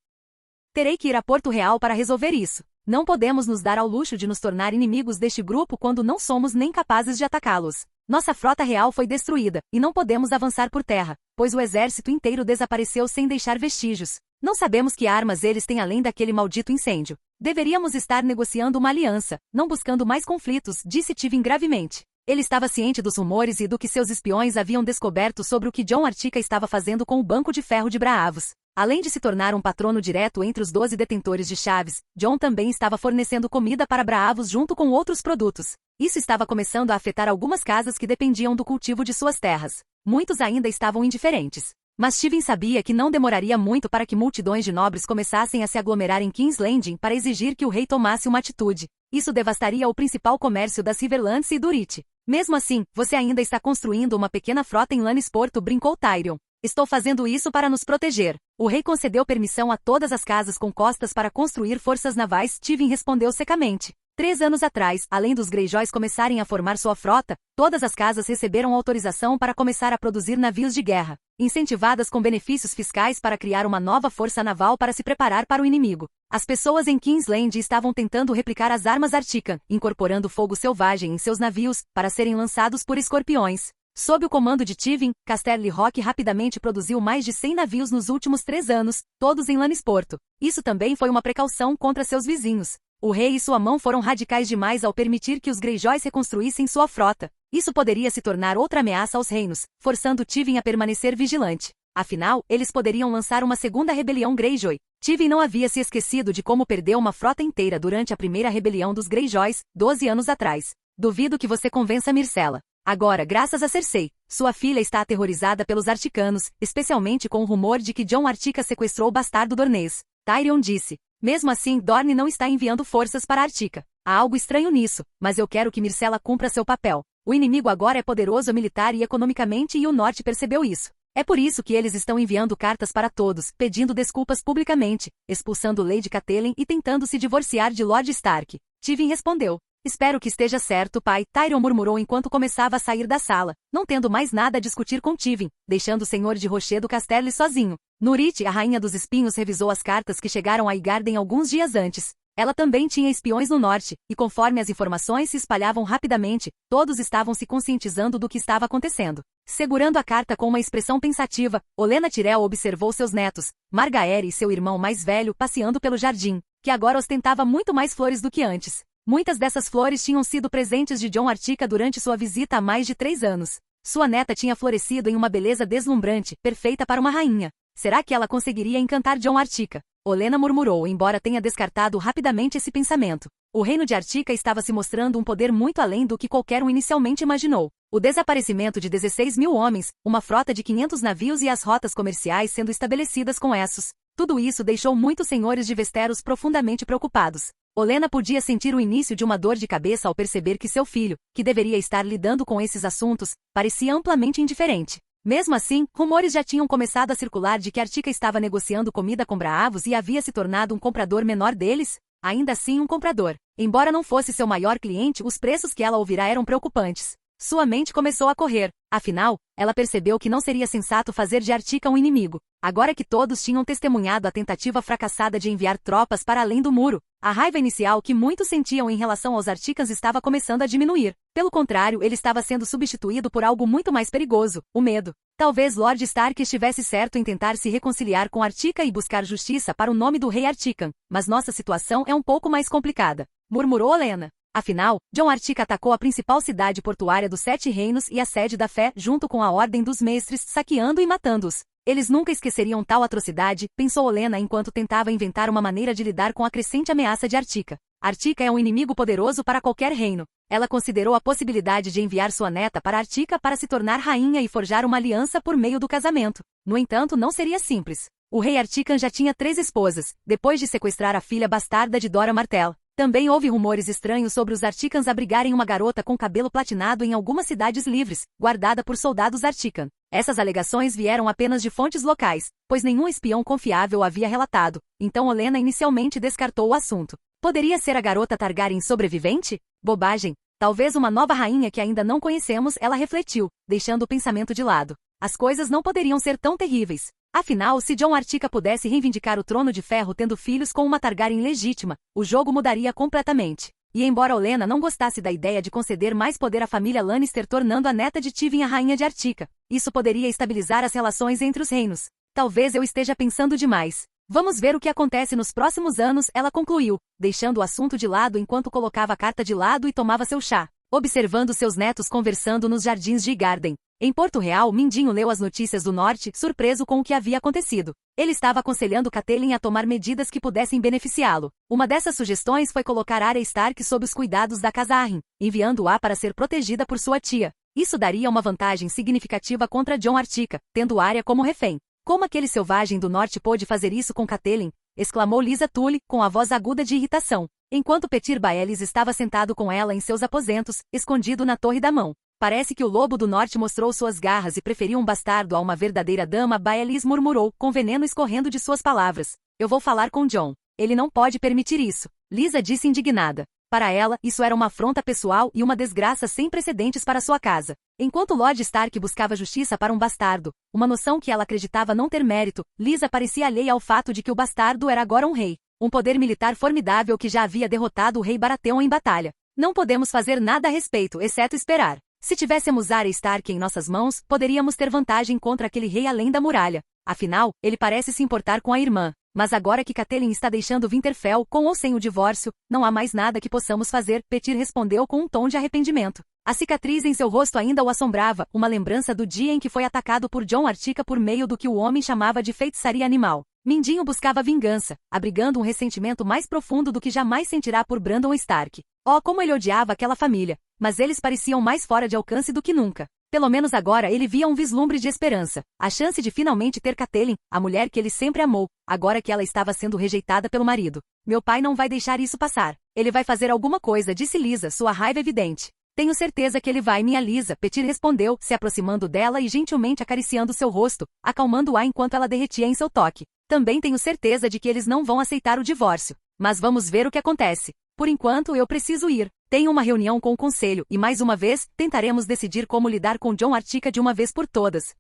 Terei que ir a Porto Real para resolver isso. Não podemos nos dar ao luxo de nos tornar inimigos deste grupo quando não somos nem capazes de atacá-los. Nossa frota real foi destruída, e não podemos avançar por terra, pois o exército inteiro desapareceu sem deixar vestígios. Não sabemos que armas eles têm além daquele maldito incêndio. Deveríamos estar negociando uma aliança, não buscando mais conflitos, disse Tywin gravemente. Ele estava ciente dos rumores e do que seus espiões haviam descoberto sobre o que Jon Artica estava fazendo com o Banco de Ferro de Braavos. Além de se tornar um patrono direto entre os 12 detentores de chaves, Jon também estava fornecendo comida para Braavos junto com outros produtos. Isso estava começando a afetar algumas casas que dependiam do cultivo de suas terras. Muitos ainda estavam indiferentes. Mas Tywin sabia que não demoraria muito para que multidões de nobres começassem a se aglomerar em King's Landing para exigir que o rei tomasse uma atitude. Isso devastaria o principal comércio das Riverlands e Dorite. Mesmo assim, você ainda está construindo uma pequena frota em Lannisporto, brincou Tyrion. Estou fazendo isso para nos proteger. O rei concedeu permissão a todas as casas com costas para construir forças navais, Tywin respondeu secamente. 3 anos atrás, além dos Greyjoys começarem a formar sua frota, todas as casas receberam autorização para começar a produzir navios de guerra, incentivadas com benefícios fiscais para criar uma nova força naval para se preparar para o inimigo. As pessoas em Kingsland estavam tentando replicar as armas Artican, incorporando fogo selvagem em seus navios, para serem lançados por escorpiões. Sob o comando de Tywin, Casterly Rock rapidamente produziu mais de 100 navios nos últimos 3 anos, todos em Lannisporto. Isso também foi uma precaução contra seus vizinhos. O rei e sua mão foram radicais demais ao permitir que os Greyjoys reconstruíssem sua frota. Isso poderia se tornar outra ameaça aos reinos, forçando Tywin a permanecer vigilante. Afinal, eles poderiam lançar uma segunda rebelião Greyjoy. Tywin não havia se esquecido de como perdeu uma frota inteira durante a primeira rebelião dos Greyjoys, 12 anos atrás. Duvido que você convença Myrcella. Agora, graças a Cersei, sua filha está aterrorizada pelos articanos, especialmente com o rumor de que Jon Artica sequestrou o bastardo Dornês. Tyrion disse. Mesmo assim, Dorne não está enviando forças para Artica. Há algo estranho nisso, mas eu quero que Myrcella cumpra seu papel. O inimigo agora é poderoso militar e economicamente e o Norte percebeu isso. É por isso que eles estão enviando cartas para todos, pedindo desculpas publicamente, expulsando Lady Catelyn e tentando se divorciar de Lord Stark. Tywin respondeu. Espero que esteja certo, pai, Tyrion murmurou enquanto começava a sair da sala, não tendo mais nada a discutir com Tywin, deixando o senhor de Rochedo Casterly sozinho. Nurite, a rainha dos espinhos, revisou as cartas que chegaram a Higarden alguns dias antes. Ela também tinha espiões no norte, e conforme as informações se espalhavam rapidamente, todos estavam se conscientizando do que estava acontecendo. Segurando a carta com uma expressão pensativa, Olenna Tyrell observou seus netos, Margaery e seu irmão mais velho passeando pelo jardim, que agora ostentava muito mais flores do que antes. Muitas dessas flores tinham sido presentes de Jon Artica durante sua visita há mais de 3 anos. Sua neta tinha florescido em uma beleza deslumbrante, perfeita para uma rainha. Será que ela conseguiria encantar Jon Artica? Olenna murmurou, embora tenha descartado rapidamente esse pensamento. O reino de Artica estava se mostrando um poder muito além do que qualquer um inicialmente imaginou. O desaparecimento de 16.000 homens, uma frota de 500 navios e as rotas comerciais sendo estabelecidas com Essos. Tudo isso deixou muitos senhores de Westeros profundamente preocupados. Olenna podia sentir o início de uma dor de cabeça ao perceber que seu filho, que deveria estar lidando com esses assuntos, parecia amplamente indiferente. Mesmo assim, rumores já tinham começado a circular de que Artica estava negociando comida com Braavos e havia se tornado um comprador menor deles. Ainda assim um comprador. Embora não fosse seu maior cliente, os preços que ela ouvirá eram preocupantes. Sua mente começou a correr. Afinal, ela percebeu que não seria sensato fazer de Artica um inimigo. Agora que todos tinham testemunhado a tentativa fracassada de enviar tropas para além do muro, a raiva inicial que muitos sentiam em relação aos Articans estava começando a diminuir. Pelo contrário, ele estava sendo substituído por algo muito mais perigoso, o medo. Talvez Lord Stark estivesse certo em tentar se reconciliar com Artica e buscar justiça para o nome do rei Artican, mas nossa situação é um pouco mais complicada, murmurou Olenna. Afinal, Jon Artica atacou a principal cidade portuária dos 7 reinos e a sede da fé junto com a Ordem dos Mestres, saqueando e matando-os. Eles nunca esqueceriam tal atrocidade, pensou Olenna enquanto tentava inventar uma maneira de lidar com a crescente ameaça de Artica. Artica é um inimigo poderoso para qualquer reino. Ela considerou a possibilidade de enviar sua neta para Artica para se tornar rainha e forjar uma aliança por meio do casamento. No entanto, não seria simples. O rei Artican já tinha 3 esposas, depois de sequestrar a filha bastarda de Dora Martell. Também houve rumores estranhos sobre os Articans abrigarem uma garota com cabelo platinado em algumas cidades livres, guardada por soldados Artican. Essas alegações vieram apenas de fontes locais, pois nenhum espião confiável havia relatado, então Olenna inicialmente descartou o assunto. Poderia ser a garota Targaryen sobrevivente? Bobagem. Talvez uma nova rainha que ainda não conhecemos, ela refletiu, deixando o pensamento de lado. As coisas não poderiam ser tão terríveis. Afinal, se Jon Artica pudesse reivindicar o trono de ferro tendo filhos com uma Targaryen legítima, o jogo mudaria completamente. E embora Olenna não gostasse da ideia de conceder mais poder à família Lannister tornando a neta de Tywin a rainha de Artica, isso poderia estabilizar as relações entre os reinos. Talvez eu esteja pensando demais. Vamos ver o que acontece nos próximos anos, ela concluiu, deixando o assunto de lado enquanto colocava a carta de lado e tomava seu chá, observando seus netos conversando nos jardins de Garden. Em Porto Real, Mindinho leu as notícias do norte, surpreso com o que havia acontecido. Ele estava aconselhando Catelyn a tomar medidas que pudessem beneficiá-lo. Uma dessas sugestões foi colocar Arya Stark sob os cuidados da casa Arryn, enviando-a para ser protegida por sua tia. Isso daria uma vantagem significativa contra Jon Artica, tendo Arya como refém. Como aquele selvagem do norte pôde fazer isso com Catelyn? Exclamou Lysa Tully, com a voz aguda de irritação, enquanto Petyr Baelys estava sentado com ela em seus aposentos, escondido na Torre da Mão. Parece que o lobo do norte mostrou suas garras e preferiu um bastardo a uma verdadeira dama, Baelys murmurou, com veneno escorrendo de suas palavras. Eu vou falar com Jon. Ele não pode permitir isso. Lysa disse indignada. Para ela, isso era uma afronta pessoal e uma desgraça sem precedentes para sua casa. Enquanto Lord Stark buscava justiça para um bastardo, uma noção que ela acreditava não ter mérito, Lysa parecia alheia ao fato de que o bastardo era agora um rei. Um poder militar formidável que já havia derrotado o rei Baratheon em batalha. Não podemos fazer nada a respeito, exceto esperar. Se tivéssemos Arya Stark em nossas mãos, poderíamos ter vantagem contra aquele rei além da muralha. Afinal, ele parece se importar com a irmã. Mas agora que Catelyn está deixando Winterfell, com ou sem o divórcio, não há mais nada que possamos fazer, Petyr respondeu com um tom de arrependimento. A cicatriz em seu rosto ainda o assombrava, uma lembrança do dia em que foi atacado por Jon Artica por meio do que o homem chamava de feitiçaria animal. Mindinho buscava vingança, abrigando um ressentimento mais profundo do que jamais sentirá por Brandon Stark. Oh, como ele odiava aquela família! Mas eles pareciam mais fora de alcance do que nunca. Pelo menos agora ele via um vislumbre de esperança. A chance de finalmente ter Catelyn, a mulher que ele sempre amou, agora que ela estava sendo rejeitada pelo marido. Meu pai não vai deixar isso passar. Ele vai fazer alguma coisa, disse Lysa, sua raiva evidente. Tenho certeza que ele vai, minha Lysa, Petyr respondeu, se aproximando dela e gentilmente acariciando seu rosto, acalmando-a enquanto ela derretia em seu toque. Também tenho certeza de que eles não vão aceitar o divórcio. Mas vamos ver o que acontece. Por enquanto eu preciso ir. Tenho uma reunião com o conselho e mais uma vez, tentaremos decidir como lidar com Jon Artica de uma vez por todas.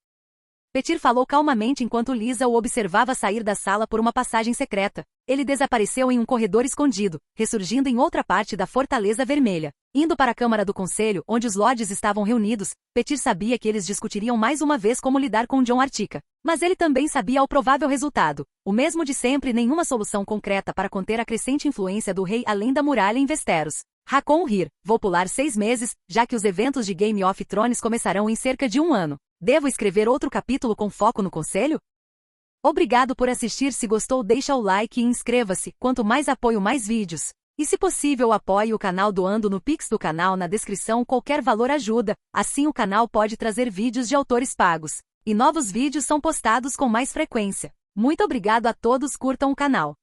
Petyr falou calmamente enquanto Lysa o observava sair da sala por uma passagem secreta. Ele desapareceu em um corredor escondido, ressurgindo em outra parte da Fortaleza Vermelha. Indo para a Câmara do Conselho, onde os lords estavam reunidos, Petyr sabia que eles discutiriam mais uma vez como lidar com Jon Artica. Mas ele também sabia o provável resultado. O mesmo de sempre, nenhuma solução concreta para conter a crescente influência do rei além da muralha em Westeros. Hakon rir. Vou pular 6 meses, já que os eventos de Game of Thrones começarão em cerca de 1 ano. Devo escrever outro capítulo com foco no conselho? Obrigado por assistir, se gostou deixa o like e inscreva-se, quanto mais apoio mais vídeos. E se possível apoie o canal doando no Pix do canal na descrição, qualquer valor ajuda, assim o canal pode trazer vídeos de autores pagos. E novos vídeos são postados com mais frequência. Muito obrigado a todos, curtam o canal.